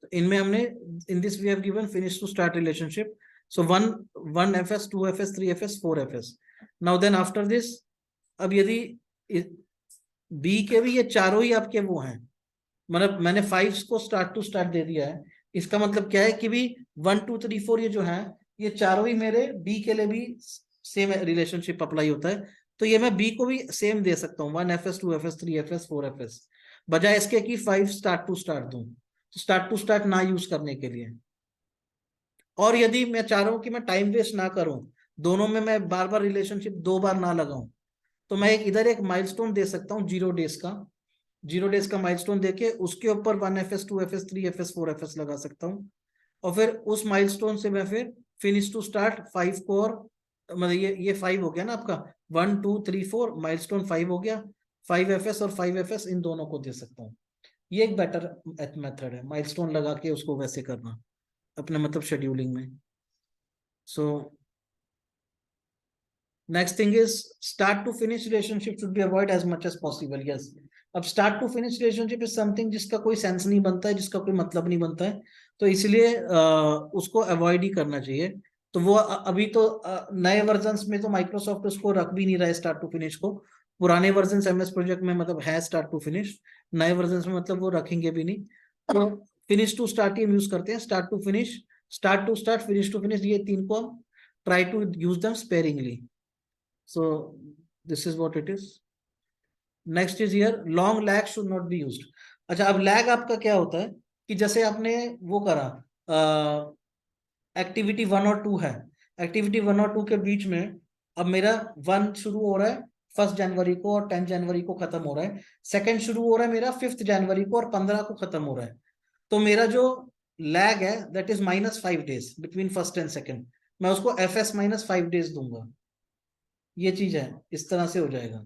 तो इनमें हमने in this we have given finish to start relationship, so 1 FS 2 FS 3 FS 4 FS। Now then after this, अब यदि बी के भी ये चारों ही आपके वो हैं, मतलब मैंने 5 को स्टार्ट टू स्टार्ट दे दिया है, इसका मतलब क्या है कि भी 1 2 3 4 ये जो है, ये चारों ही मेरे बी के लिए भी सेम रिलेशनशिप अप्लाई होता है। तो ये मैं बी को भी सेम दे सकता हूँ, 1 FS 2 FS 3 FS 4 FS, बजाय इसके कि 5 स्टार्ट टू स्टार्ट दूं, तो स्टार्ट टू स्टार्ट ना यूज करने के लिए। और यदि मैं चाह रहा हूं कि मैं टाइम वेस्ट ना करूं, दोनों में मैं बार बार रिलेशनशिप 2 बार ना लगाऊं, तो मैं इधर एक माइलस्टोन दे सकता हूँ 0 डेज का, 0 डेज का माइलस्टोन देके उसके ऊपर 1 FS 2 FS 3 FS 4 FS लगा सकता हूँ। और फिर उस माइलस्टोन से मैं फिर फिनिश टू स्टार्ट 5 को, और मतलब ये 5 हो गया ना आपका, 1 2 3 4 माइलस्टोन 5 हो गया, 5 FS और 5 FS इन दोनों को दे सकता हूँ। ये एक बेटर मेथड है, माइलस्टोन लगा के उसको वैसे करना अपने मतलब शेड्यूलिंग में। So next thing is start to finish relationship should be avoid as much as possible. Yes, अब start to finish relationship is something जिसका कोई सेंस नहीं बनता है, जिसका कोई मतलब नहीं बनता है, तो इसलिए उसको अवॉइड ही करना चाहिए। तो वो अभी तो नए वर्जन्स में तो माइक्रोसॉफ्ट उसको रख भी नहीं रहा है स्टार्ट टू फिनिश को। पुराने वर्जन एमएस प्रोजेक्ट में मतलब है स्टार्ट टू फिनिश, नए वर्जन में मतलब वो रखेंगे भी नहीं। तो फिनिश टू स्टार्ट ही यूज करते हैं, start to finish, start to start, finish to finish, ये 3 को हम try to use them sparingly. So this is what it is. Next is here, long lag should not be used. अच्छा, अब lag आपका क्या होता है कि जैसे आपने वो करा, एक्टिविटी 1 और 2 है, एक्टिविटी 1 और 2 के बीच में अब मेरा 1 शुरू हो रहा है 1 जनवरी को और 10 जनवरी को खत्म हो रहा है, सेकंड शुरू हो रहा है मेरा 5 जनवरी को और 15 को खत्म हो रहा है। तो मेरा जो लैग है that is -5 days between first and second, मैं उसको FS -5 डेज दूंगा। ये चीज है, इस तरह से हो जाएगा।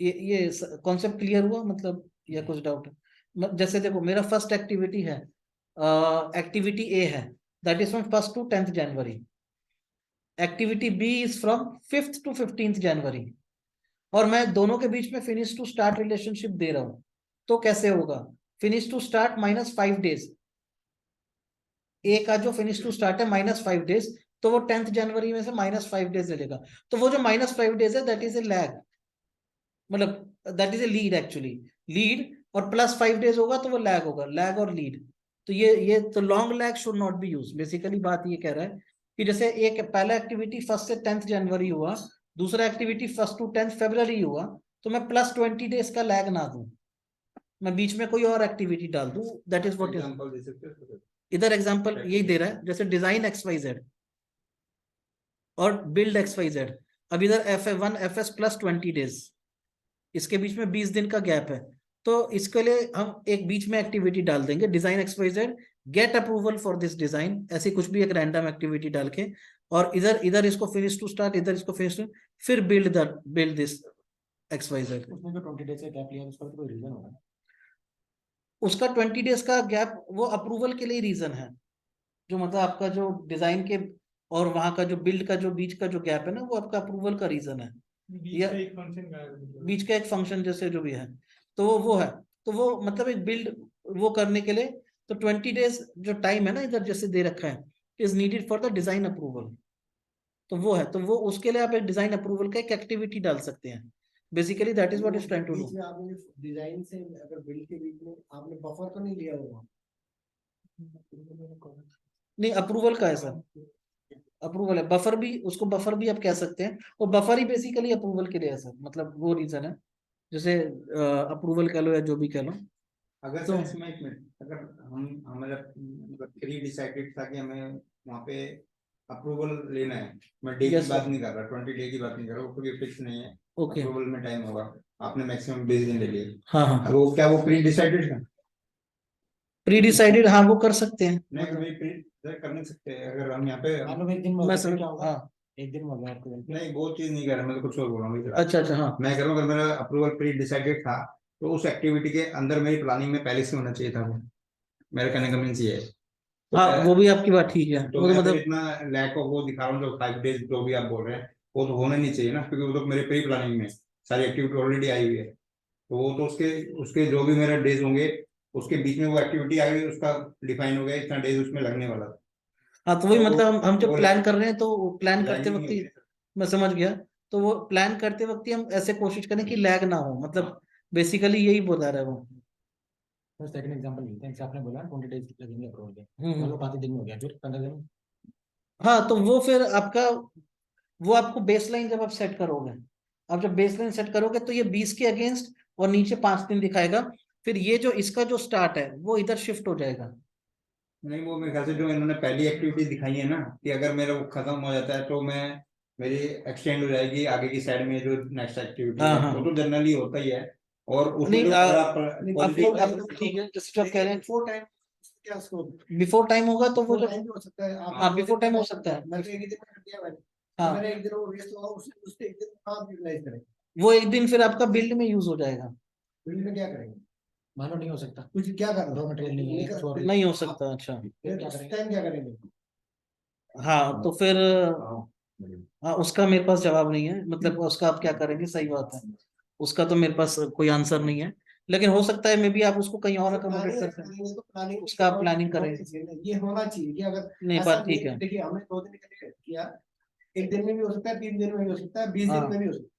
ये कॉन्सेप्ट क्लियर हुआ मतलब, या कुछ डाउट है? जैसे देखो मेरा फर्स्ट एक्टिविटी है, एक्टिविटी ए है, that is from 1 to 10 January, activity B is from 5 to 15 January, और मैं दोनों के बीच में फिनिश टू स्टार्ट रिलेशनशिप दे रहा हूं। तो कैसे होगा, finish to start -5 days, A का जो फिनिश टू स्टार्ट है -5 डेज, तो वो 10 जनवरी में से -5 डेज ले लेगा। तो वो जो -5 डेज है दैट इज ए लैग, मतलब that is a lead actually, lead और +5 डेज होगा तो वो लैग होगा, लैग और लीड। तो ये तो long lag should not be use. Basically बात ये कह रहा है कि जैसे एक पहला एक्टिविटी 1 से 10 जनवरी हुआ, दूसरा एक्टिविटी 1 to 10 फरवरी हुआ, तो मैं +20 डेज का लैग ना दूं, मैं बीच में कोई और एक्टिविटी डाल दूं। That is what is, example दे सकते हो? इधर एग्जांपल यही दे रहा है, जैसे डिजाइन XYZ और बिल्ड XYZ। अब इधर FF1 FS +20 डेज, इसके बीच में 20 दिन का गैप है, तो इसके लिए हम एक बीच में एक्टिविटी डाल देंगे design XYZ get approval for this design, ऐसी कुछ भी एक रैंडम एक्टिविटी डाल के, और इधर इधर इसको फिनिश टू स्टार्ट, इधर इसको फिनिश, फिर बिल्ड दिस XYZ। उसमें जो 20 डेज का गैप लिया उसका तो कोई रीजन होगा? उसका 20 डेज का गैप वो अप्रूवल के लिए रीजन है, जो मतलब आपका जो डिजाइन के और वहां का जो बिल्ड का जो बीच का जो गैप है ना, वो आपका अप्रूवल का रीजन है, या बीच का एक फंक्शन जैसे जो भी है, तो वो है, तो वो मतलब एक बिल्ड वो करने के लिए, तो 20 डेज जो टाइम है ना इधर जैसे दे रखा है, is needed for the design approval, तो वो है, तो वो उसके लिए आप एक डिजाइन अप्रूवल का एक एक्टिविटी डाल सकते हैं। Basically that is what is trying to do. बीच में आपने डिजाइन से अगर बिल्ड के बीच में आपने बफर तो नहीं लिया होगा? नहीं, अप्रूवल का है सर, अप्रूवल है, बफर भी, उसको बफर भी आप कह सकते हैं, वो बफर ही बेसिकली अप्रूवल के लिए है सर, मतलब वो रीजन है, जैसे अप्रूवल कह लो या जो भी कह लो। अगर तो- सर इसमें एक मिनट, अगर हम हमारा प्री डिसाइडेड था कि हमें वहाँ पे अप्रूवल लेना है, मैं डे Yes, की बात sir. नहीं कर रहा, 20 डे की बात नहीं कर रहा, वो कोई फिक्स नहीं है, ओके, अप्रूवल में टाइम होगा, आपने मैक्सिमम 20 दिन ले लिए, हाँ हाँ, अब वो क्या वो प्री डिसाइडेड था? प्री डिसाइडेड, हाँ वो कर सकते हैं। नहीं कभी प्री कर नहीं सकते, अगर हम यहाँ पे मान लो एक दिन में मैं होगा, समझ, क्या होगा? हाँ, एक दिन में हो गया आपको गलती। नहीं वो चीज नहीं कर रहा, मैं तो कुछ और बोल रहा हूँ इधर। अच्छा अच्छा, हाँ मैं कह रहा हूँ अगर मेरा अप्रूवल प्री डिसाइडेड था, तो उस एक्टिविटी के अंदर मेरी प्लानिंग में पहले से होना चाहिए था वो, मेरा कहने का मीन्स ये है। हाँ, वो भी आपकी बात ठीक है, तो वो तो मैं फिर मतलब इतना लैक ऑफ वो दिखा रहा हूँ, जो 5 डेज जो भी आप बोल रहे हैं वो तो होना नहीं चाहिए ना, क्योंकि वो तो मेरे प्री प्लानिंग में सारी एक्टिविटी ऑलरेडी आई हुई है, तो वो तो उसके उसके जो भी मेरे डेज होंगे उसके बीच में वो एक्टिविटी आई हुई है, उसका डिफाइन हो गया इतना डेज उसमें लगने वाला था। हाँ, तो वही तो मतलब हम जब वो प्लान कर रहे हैं तो प्लान लैग करते नहीं वक्त ही, होगी। मैं समझ गया, तो वो प्लान करते वक्त ही हम ऐसे कोशिश करें कि लैग ना हो, मतलब बेसिकली यही बता रहा है वो। तो सेकंड एग्जांपल लेते हैं, जैसे आपने बोला 20 डेज लगेंगे अप्रूवल के, हम्म। मान लो 5 दिन में हो गया, फिर 15 दिन। हाँ, तो वो फिर आपका, वो आपको बेसलाइन जब आप सेट करोगे, आप जब बेसलाइन सेट करोगे तो ये 20 के अगेंस्ट और नीचे 5 दिन दिखाएगा, फिर ये जो इसका जो स्टार्ट है वो इधर शिफ्ट हो जाएगा। नहीं वो मेरे ख्याल से जो इन्होंने पहली एक्टिविटी दिखाई है ना, कि अगर मेरा वो खत्म हो जाता है तो मैं मेरी एक्सटेंड हो जाएगी आगे की साइड में जो नेक्स्ट एक्टिविटी हाँ है, हाँ, वो तो जनरली होता ही है, और उसमें नहीं जो अगर आप आपको ठीक है, जैसे जो आप कह रहे हैं बिफोर टाइम क्या स्कोप? बिफोर टाइम होगा तो वो बिफोर जो, टाइम भी हो सकता है। हाँ बिफोर टाइम हो सकता है, मैं तो एक ही दिन में कर दिया मैंने, हाँ मेरा एक दिन वो वेस्ट हुआ, उससे एक दिन काम यूटिलाइज करें। वो एक दिन फिर आपका बिल्ड में यूज हो जाएगा। बिल्ड में क्या करेंगे? मान लो नहीं हो सकता, कुछ क्या करना, रॉ मटेरियल नहीं है, कुछ और नहीं हो सकता, अच्छा, फिर क्या करेंगे? टाइम क्या करेंगे? हाँ तो फिर, हाँ उसका मेरे पास जवाब नहीं है, मतलब उसका आप क्या करेंगे, सही बात है, उसका तो मेरे पास कोई आंसर नहीं है, लेकिन हो सकता है मे बी आप उसको कहीं और अकोमोडेट कर सकते हैं, तो प्लानिंग उसका आप प्लानिंग करेंगे। ये होना चाहिए कि अगर नहीं, ऐसा बात ठीक नहीं, है, देखिए हमने 2 दिन के लिए किया, एक दिन में भी हो सकता है, 3 दिन में भी हो सकता है, 20 दिन हाँ में भी हो सकता है,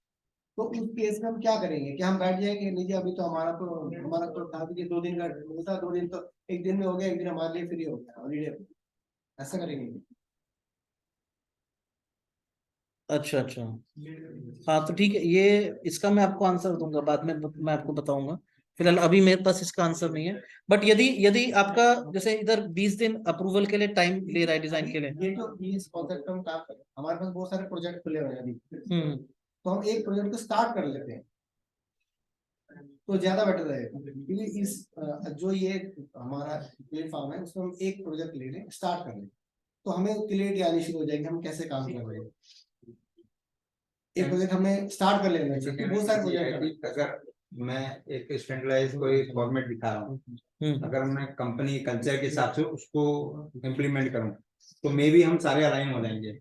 तो उस केस में हम क्या करेंगे कि हम बैठ जाएंगे, लीजिए अभी तो हमारा तो था कि 2 दिन का मिलता, 2 दिन तो एक दिन में हो गया, एक दिन हमारे लिए फ्री हो गया हॉलीडे, ऐसा करेंगे? अच्छा अच्छा, हाँ तो ठीक है, ये इसका मैं आपको आंसर दूंगा बाद में, मैं आपको बताऊंगा, फिलहाल अभी मेरे पास इसका आंसर नहीं है। बट यदि यदि आपका जैसे इधर 20 दिन अप्रूवल के लिए टाइम ले रहा है डिजाइन के लिए, ये जो इस कॉन्सेप्ट हम काम कर रहे हैं, हमारे पास बहुत सारे प्रोजेक्ट खुले हुए हैं अभी, हम्म, तो हम एक प्रोजेक्ट को स्टार्ट कर लेते हैं तो ज्यादा बेटर रहेगा, क्योंकि इस जो ये हमारा प्लेटफॉर्म है उसमें हम एक प्रोजेक्ट ले लें, स्टार्ट कर लें, तो हमें क्लियरिटी आनी शुरू हो जाएगी हम कैसे काम कर रहे हैं। एक प्रोजेक्ट हमें स्टार्ट कर लेना चाहिए, बहुत सारे प्रोजेक्ट। अगर मैं एक स्टैंडर्डाइज कोई फॉर्मेट दिखा रहा हूँ, अगर मैं कंपनी कल्चर के हिसाब से उसको इम्प्लीमेंट करूँ, तो मे भी हम सारे अलाइन हो जाएंगे,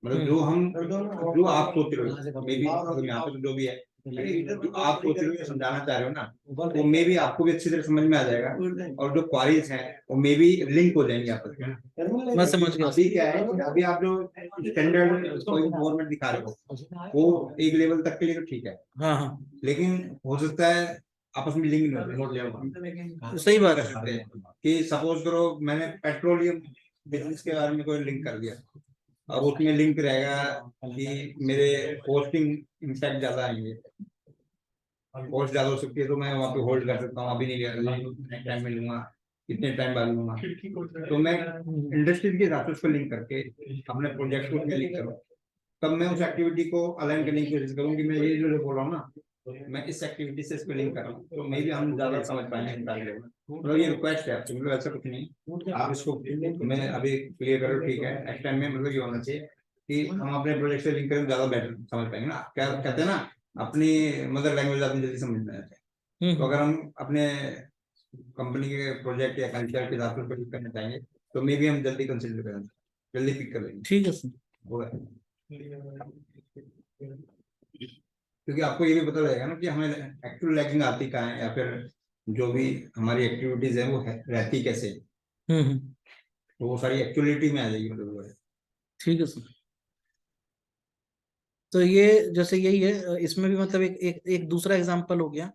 मतलब जो आप सोच रहे हो, मे बी यहाँ पे तो जो भी है जो आप सोच रहे हो समझाना चाह रहे हो ना, वो मे भी आपको भी अच्छी तरह समझ में आ जाएगा, और जो क्वारीज हैं वो मे भी लिंक हो जाएंगे आपस में। मैं समझ गया। अभी क्या है, अभी आप जो स्टैंडर्ड कोई फॉर्मेट दिखा रहे हो वो एक लेवल तक के लिए तो ठीक है, हाँ हाँ, लेकिन हो सकता है आपस में लिंक नहीं होते। सही बात कर है। सकते हैं कि सपोज करो मैंने पेट्रोलियम बिजनेस के बारे में कोई लिंक कर दिया, अब उसमें लिंक रहेगा कि मेरे पोस्टिंग इम्पैक्ट ज्यादा आएंगे, कॉस्ट ज्यादा हो सकती है, तो मैं वहाँ पे होल्ड कर सकता हूँ, अभी नहीं नेक्स्ट टाइम में लूंगा, कितने टाइम बाद लूंगा। तो मैं इंडस्ट्री के हिसाब से उसको लिंक करके अपने प्रोजेक्ट को लिंक करूँ, तब मैं उस एक्टिविटी को अलाइन करने की कोशिश करूँ कि मैं ये जो बोल रहा हूँ ना, मैं इस एक्टिविटी से इसको लिंक कर रहा हूँ, तो मे भी हम ज्यादा समझ पाएंगे। मतलब ये रिक्वेस्ट है आपसे, मतलब ऐसा कुछ नहीं, आप इसको मैं अभी क्लियर करो, ठीक है। नेक्स्ट टाइम में मतलब ये होना चाहिए कि हम अपने प्रोजेक्ट से लिंक करें, ज्यादा बेटर समझ पाएंगे ना। क्या कहते हैं ना, अपनी मदर लैंग्वेज आदमी जल्दी समझ में आता है। तो अगर हम अपने कंपनी के प्रोजेक्ट या कल्चर के हिसाब से पिक करना चाहेंगे, तो मे भी हम जल्दी कंसिडर करेंगे, जल्दी पिक कर लेंगे। ठीक है सर। वो है, क्योंकि आपको ये भी पता लगेगा ना कि हमें एक्चुअल लैगिंग आती कहाँ है, या फिर जो भी हमारी एक्टिविटीज है वो रहती कैसे, तो वो सारी एक्चुअलिटी में आ जाएगी, मतलब वो है। ठीक है सर। तो ये जैसे यही है, इसमें भी मतलब एक दूसरा एग्जांपल हो गया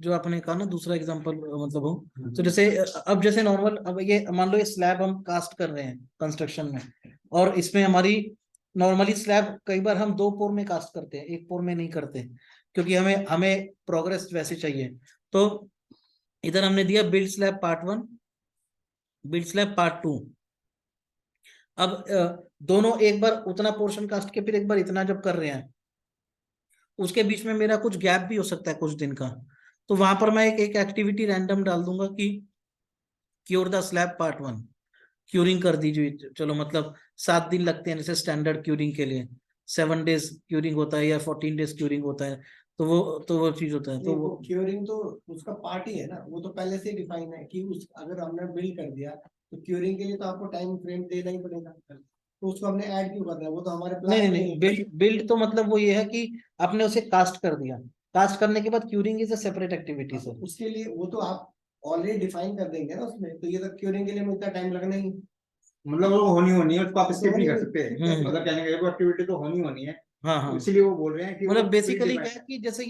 जो आपने कहा ना, दूसरा एग्जांपल मतलब हो। तो जैसे अब जैसे नॉर्मल, अब ये मान लो ये स्लैब हम कास्ट कर रहे हैं कंस्ट्रक्शन में, और इसमें हमारी नॉर्मली स्लैब कई बार हम 2 पोर में कास्ट करते हैं, 1 पोर में नहीं करते, क्योंकि हमें हमें प्रोग्रेस वैसे चाहिए। तो इधर हमने दिया build slab part 1, build slab part 2। अब दोनों एक बार उतना पोर्शन कास्ट के फिर एक बार इतना जब कर रहे हैं, उसके बीच में मेरा कुछ गैप भी हो सकता है कुछ दिन का, तो वहां पर मैं एक एक्टिविटी रैंडम डाल दूंगा कि cure the slab part 1, curing कर दीजिए। चलो मतलब 7 दिन लगते हैं जैसे स्टैंडर्ड क्यूरिंग के लिए, 7 डेज क्यूरिंग होता है या 14 डेज क्यूरिंग होता है, तो वो चीज होता है। तो वो क्यूरिंग तो उसका पार्ट ही है ना, वो तो पहले से डिफाइन है कि उस अगर हमने बिल्ड कर दिया तो क्यूरिंग के लिए तो आपको टाइम फ्रेम देना ही पड़ेगा, तो उसको हमने ऐड क्यों करना है, वो तो हमारे प्लान नहीं में नहीं ही है। बिल्ड तो मतलब वो ये है कि आपने उसे कास्ट कर दिया, कास्ट करने के बाद curing is a separate activity sir. उसके लिए वो तो आप ऑलरेडी डिफाइन कर देंगे ना उसमें, तो ये तो क्यूरिंग के लिए मुझे इतना टाइम लगना ही। मतलब वो होनी है, उसको आप स्किप नहीं कर सकते। हम्म। मतलब कहने का एक्टिविटी तो होनी है, हाँ हाँ, इसीलिए वो बोल रहे हैं कि वो मतलब बेसिकली क्या predefined है कि जैसे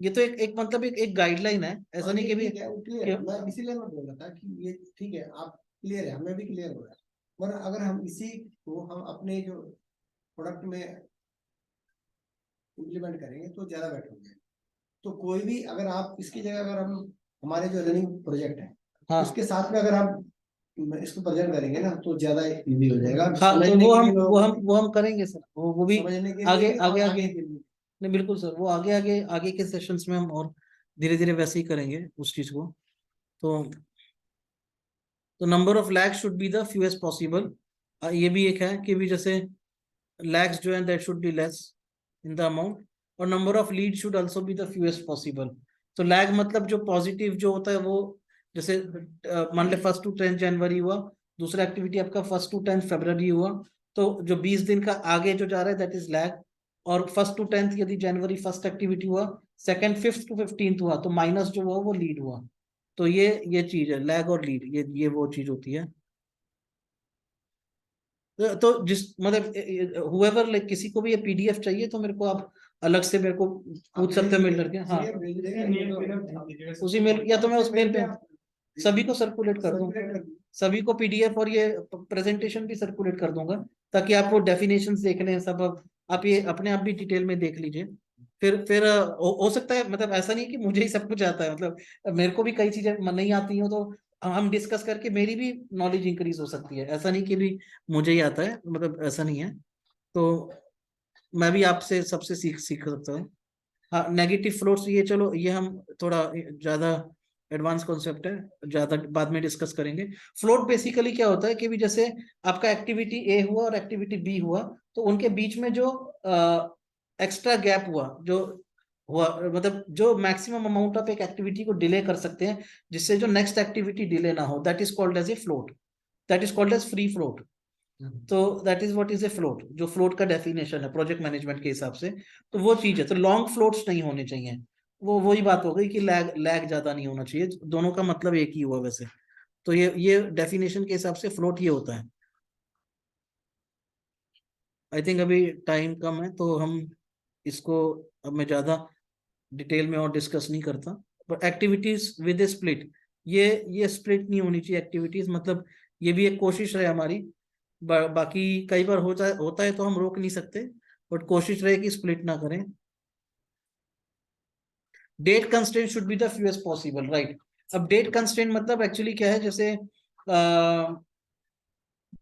ये तो एक मतलब एक गाइडलाइन है, ऐसा नहीं कि भी ठीक है, वो क्लियर, मैं इसीलिए मैं बोल रहा था कि ये ठीक है, आप क्लियर है, हमें भी क्लियर हो रहा है। वरना अगर हम इसी को हम अपने जो प्रोडक्ट में इम्प्लीमेंट करेंगे तो ज्यादा बेटर होगा। तो कोई भी अगर आप इसकी जगह अगर हम हमारे जो रनिंग प्रोजेक्ट है, हाँ उसके साथ में अगर आप इसको प्रेजेंट करेंगे ना तो ज्यादा इजी हो जाएगा। हाँ, तो समझने के लिए वो हम करेंगे सर, वो भी समझने के आगे लिए और आगे के लिए। नहीं बिल्कुल सर, वो आगे के सेशंस में हम और धीरे धीरे वैसे ही करेंगे उस चीज को। तो number of lakhs should be the fewest possible. ये भी एक है कि भी जैसे लैक्स जो है that should be less in the amount, और number of lead should also be the fewest possible. तो लैग मतलब जो पॉजिटिव जो होता है वो, जैसे मान ले 1 to 10 जनवरी हुआ, दूसरा एक्टिविटी आपका 1 to 10 फरवरी हुआ, तो जो 20 दिन का आगे जो जा रहा है दैट इज लैग। और 1 to 10 यदि जनवरी फर्स्ट एक्टिविटी हुआ, सेकंड 5th to 15th हुआ, तो माइनस जो हुआ वो लीड हुआ। तो ये चीज है लैग और लीड, ये वो चीज होती है। तो जिस मतलब हुएवर लाइक किसी को भी ये पीडीएफ चाहिए तो मेरे को आप अलग से मेरे को पूछ सकते हैं मेल करके। हाँ उसी मेल, या तो मैं उस मेल पे सभी को सर्कुलेट कर दूं, सभी को पीडीएफ और ये प्रेजेंटेशन भी सर्कुलेट कर दूंगा, ताकि आप वो डेफिनेशंस देख लें सब। अब आप ये अपने आप भी डिटेल में देख लीजिए। फिर हो सकता है, मतलब ऐसा नहीं कि मुझे ही सब कुछ आता है, मतलब मेरे को भी कई चीजें नहीं आती हो, तो हम डिस्कस करके मेरी भी नॉलेज इंक्रीज हो सकती है। ऐसा नहीं कि भी मुझे ही आता है, मतलब ऐसा नहीं है। तो मैं भी आपसे सबसे सीख सीख सकता हूँ। हाँ, नेगेटिव फ्लोट्स ये चलो ये हम थोड़ा ज्यादा एडवांस कॉन्सेप्ट है, ज्यादा बाद में डिस्कस करेंगे। फ्लोट बेसिकली क्या होता है कि भी जैसे आपका एक्टिविटी ए हुआ और एक्टिविटी बी हुआ, तो उनके बीच में जो एक्स्ट्रा गैप हुआ जो हुआ, मतलब जो मैक्सिमम अमाउंट ऑफ एक एक्टिविटी को डिले कर सकते हैं जिससे जो नेक्स्ट एक्टिविटी डिले ना हो, that is called as a float, that is called as free float. तो that is what is a float, जो फ्लोट का डेफिनेशन है प्रोजेक्ट मैनेजमेंट के हिसाब से। तो वो चीज है, तो लॉन्ग फ्लोट्स नहीं होने चाहिए। वो वही बात हो गई कि लैग ज्यादा नहीं होना चाहिए, दोनों का मतलब एक ही हुआ वैसे। तो ये डेफिनेशन के हिसाब से फ्लोट ये होता है। आई थिंक अभी टाइम कम है तो हम इसको, अब मैं ज्यादा डिटेल में और डिस्कस नहीं करता। but activities with a split, ये split नहीं होनी चाहिए activities, मतलब ये भी एक कोशिश रहे हमारी। बाकी कई बार होता है तो हम रोक नहीं सकते, बट कोशिश रहे कि स्प्लिट ना करें। Date constraint should be the fewest possible, right. अब डेट कंस्ट्रेंट मतलब एक्चुअली क्या है, जैसे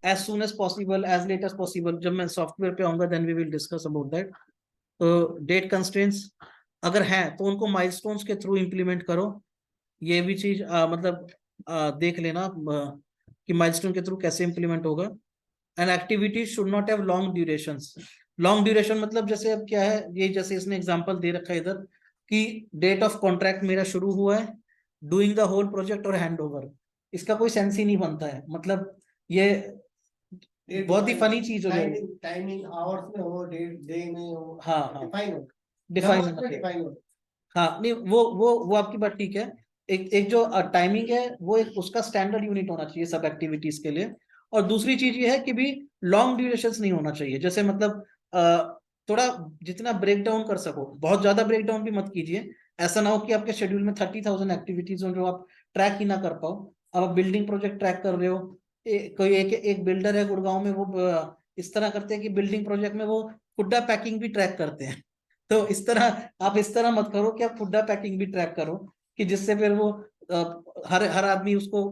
as soon as possible, as late as possible, जब मैं सॉफ्टवेयर पे आऊंगा then we will discuss about that. तो डेट कंस्ट्रेंट्स अगर हैं तो उनको माइलस्टोन्स के थ्रू इंप्लीमेंट करो, ये भी चीज मतलब देख लेना कि माइलस्टोन के थ्रू कैसे इंप्लीमेंट होगा। And activities should not have long durations. Long duration मतलब जैसे अब क्या है, ये जैसे इसने एग्जांपल दे रखा है इधर कि डेट ऑफ कॉन्ट्रैक्ट मेरा शुरू हुआ है, डूइंग द होल प्रोजेक्ट और हैंड ओवर, इसका कोई सेंस ही नहीं बनता है। मतलब ये बहुत ही फनी चीज हो जाएगी। टाइमिंग आवर्स में हो, डे में हो, हाँ हाँ डिफाइन हो, डिफाइन हो। हाँ नहीं, वो आपकी बात ठीक है। एक जो टाइमिंग है वो एक उसका स्टैंडर्ड यूनिट होना चाहिए सब एक्टिविटीज के लिए। और दूसरी चीज ये है कि भी लॉन्ग ड्यूरेशंस नहीं होना चाहिए, जैसे मतलब थोड़ा जितना ब्रेक डाउन कर सको, बहुत ज्यादा ब्रेक डाउन भी मत कीजिए। ऐसा ना हो कि आपके शेड्यूल में 30,000 एक्टिविटीज हो जो आप ट्रैक ही ना कर पाओ। अब आप बिल्डिंग प्रोजेक्ट ट्रैक कर रहे हो, कोई एक बिल्डर है गुड़गांव में, वो इस तरह करते हैं कि बिल्डिंग प्रोजेक्ट में वो हुड्डा पैकिंग भी ट्रैक करते हैं। तो इस तरह आप इस तरह मत करो कि आप हुड्डा पैकिंग भी ट्रैक करो, कि जिससे फिर वो हर आदमी उसको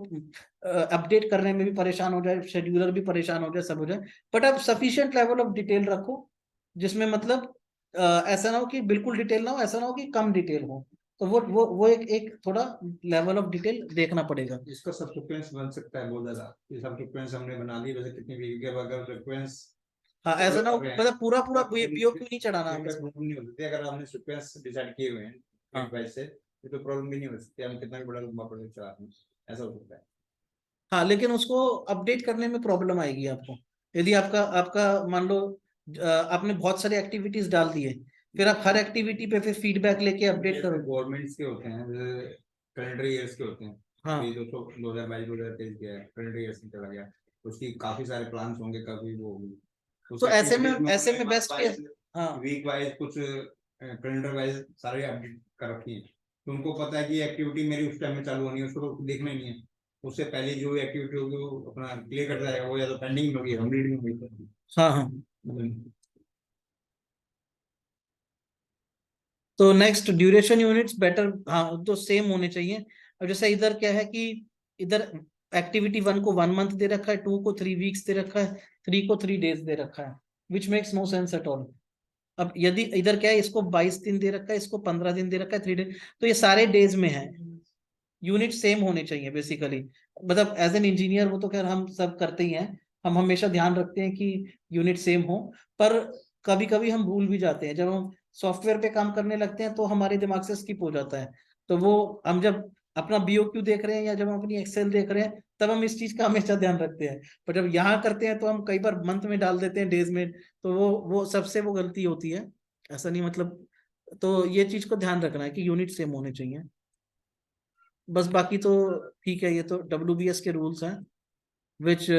अपडेट करने में भी परेशान हो जाए, शेड्यूलर भी परेशान हो जाए, सब हो जाए। बट आप सफिशिएंट लेवल ऑफ डिटेल रखो, जिसमें मतलब ऐसा ना हो कि बिल्कुल डिटेल ना हो, ऐसा ना हो कि कम डिटेल हो। तो वो एक थोड़ा लेवल ऑफ डिटेल देखना पड़ेगा। इसका सब सीक्वेंस बन सकता है बहुत ज्यादा, ये सब सीक्वेंस हमने बना ली, वैसे कितनी भी अगर सीक्वेंस, हाँ ऐसा ना हो, मतलब पूरा पीओक्यू नहीं चढ़ाना हमें। प्रॉब्लम नहीं होती अगर हमने सीक्वेंस डिसाइड किए हुए हैं हाँ। वैसे, तो प्रॉब्लम भी नहीं हो सकती, हम कितना भी बड़ा लंबा प्रोजेक्ट चला रहे हैं, ऐसा हो सकता है। हाँ लेकिन उसको अपडेट करने में प्रॉब्लम आएगी आपको, यदि आपका आपका मान लो आपने बहुत सारी एक्टिविटीज डाल दिए, फिर आप हर एक्टिविटी पे फिर फीडबैक लेके अपडेट करो। गवर्नमेंट्स के होते हैं, कैलेंडर ईयर्स के होते हैं। हाँ। अभी 2022-2023 गया है, कैलेंडर ईयर्स में चला गया, उसकी काफी सारे प्लान्स होंगे, कभी वो होगी। तो ऐसे में बेस्ट के हाँ वीक वाइज कुछ कैलेंडर वाइज सारे अपडेट कर रखी है, तो उनको पता है कि एक्टिविटी मेरी उस टाइम में चालू होनी है, उसको तो देखना ही नहीं है। उससे पहले जो एक्टिविटी होगी वो अपना क्लियर कर जाएगा, वो या तो पेंडिंग होगी, हम रीडिंग होगी। हाँ हाँ। तो नेक्स्ट ड्यूरेशन यूनिट्स बेटर, हाँ तो सेम होने चाहिए। अब जैसे इधर क्या है कि इधर एक्टिविटी 1 को 1 मंथ दे रखा है, 2 को 3 वीक्स दे रखा है, 3 को 3 डेज दे रखा है, which makes no sense at all. अब यदि इधर क्या है, इसको 22 दिन दे रखा है, इसको 15 दिन दे रखा है, 3 डेज, तो ये सारे डेज में है। यूनिट सेम होने चाहिए बेसिकली। मतलब एज एन इंजीनियर वो तो खैर हम सब करते ही हैं, हम हमेशा ध्यान रखते हैं कि यूनिट सेम हो। पर कभी कभी हम भूल भी जाते हैं, जब हम सॉफ्टवेयर पे काम करने लगते हैं तो हमारे दिमाग से स्किप हो जाता है। तो वो हम जब अपना बीओक्यू देख रहे हैं या जब हम अपनी एक्सेल देख रहे हैं तब हम इस चीज का हमेशा ध्यान रखते हैं, पर जब यहाँ करते हैं तो हम कई बार मंथ में डाल देते हैं, डेज में, तो वो सबसे वो गलती होती है। ऐसा नहीं मतलब, तो ये चीज को ध्यान रखना है कि यूनिट सेम होने चाहिए बस। बाकी तो ठीक है, ये तो WBS के रूल्स हैं which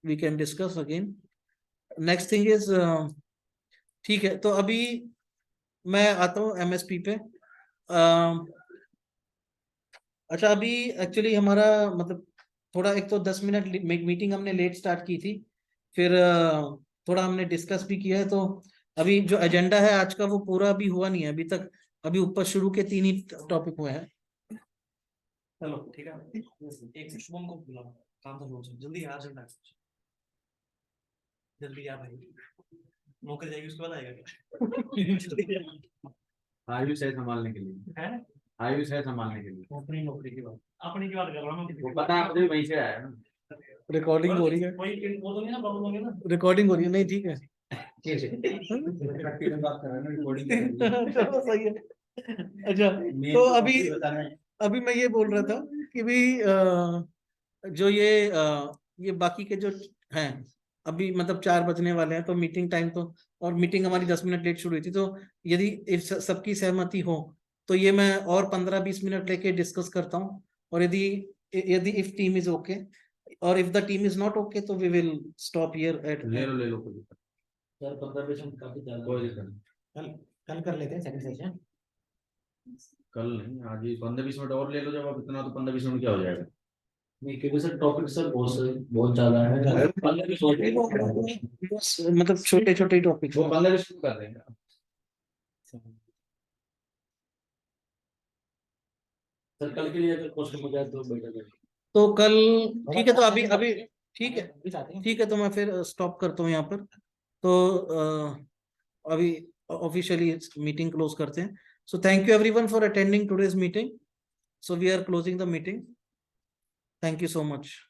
we can discuss again. Next thing is, ठीक है, तो अभी मैं आता हूँ MSP पे। अच्छा अभी एक्चुअली हमारा मतलब थोड़ा, एक तो 10 मिनट मीटिंग हमने लेट स्टार्ट की थी, फिर थोड़ा हमने डिस्कस भी किया है, तो अभी जो एजेंडा है आज का वो पूरा अभी हुआ नहीं है अभी तक। अभी ऊपर शुरू के 3 ही टॉपिक हुए हैं। चलो ठीक है, एक शुभम को बुलाओ, काम तो रोज जल्दी आ जाना, जल्दी आ भाई, नौकरी जाएगी उसके बाद आएगा। आयु से संभालने के लिए है आयु से संभालने के लिए अपनी नौकरी की बात, अपनी की बात कर रहा हूँ मैं। वो पता है, मुझे वहीं से आया ना। रिकॉर्डिंग हो रही है, कोई वो तो नहीं ना, प्रॉब्लम होगी ना। रिकॉर्डिंग हो रही है, नहीं ठीक है। बात कर रहे हैं ना, रिकॉर्डिंग चलो सही है। अच्छा तो अभी मैं ये बोल रहा था कि भी जो ये बाकी के जो हैं, अभी मतलब 4 बजने वाले हैं, तो मीटिंग टाइम तो, और मीटिंग हमारी 10 मिनट लेट शुरू हुई थी, तो यदि सबकी सहमति हो तो ये मैं और 15-20 मिनट लेके डिस्कस करता हूँ। और यदि यदि इफ टीम इज ओके, और if the team is not okay, तो we will stop here at. ले लो सर 15 पेशेंट काफी ज्यादा कोई दिक्कत नहीं। कल कर लेते हैं सेकंड सेशन। कल नहीं, आज ही 15-20 मिनट और ले लो, जब आप इतना, तो 15-20 मिनट क्या हो जाएगा? नहीं, क्योंकि सर टॉपिक सर बहुत ज्यादा है। मतलब छोटे छोटे टॉपिक। वो 15-20 मिनट कर देंगे। सर कल के लिए अगर क्वेश्चन हो जाए तो बेटर है। तो कल ठीक है, तो अभी अभी ठीक है, तो मैं फिर स्टॉप करता हूँ यहाँ पर। तो अभी ऑफिशियली मीटिंग क्लोज करते हैं। So thank you everyone for attending today's meeting. So we are closing the meeting. Thank you so much.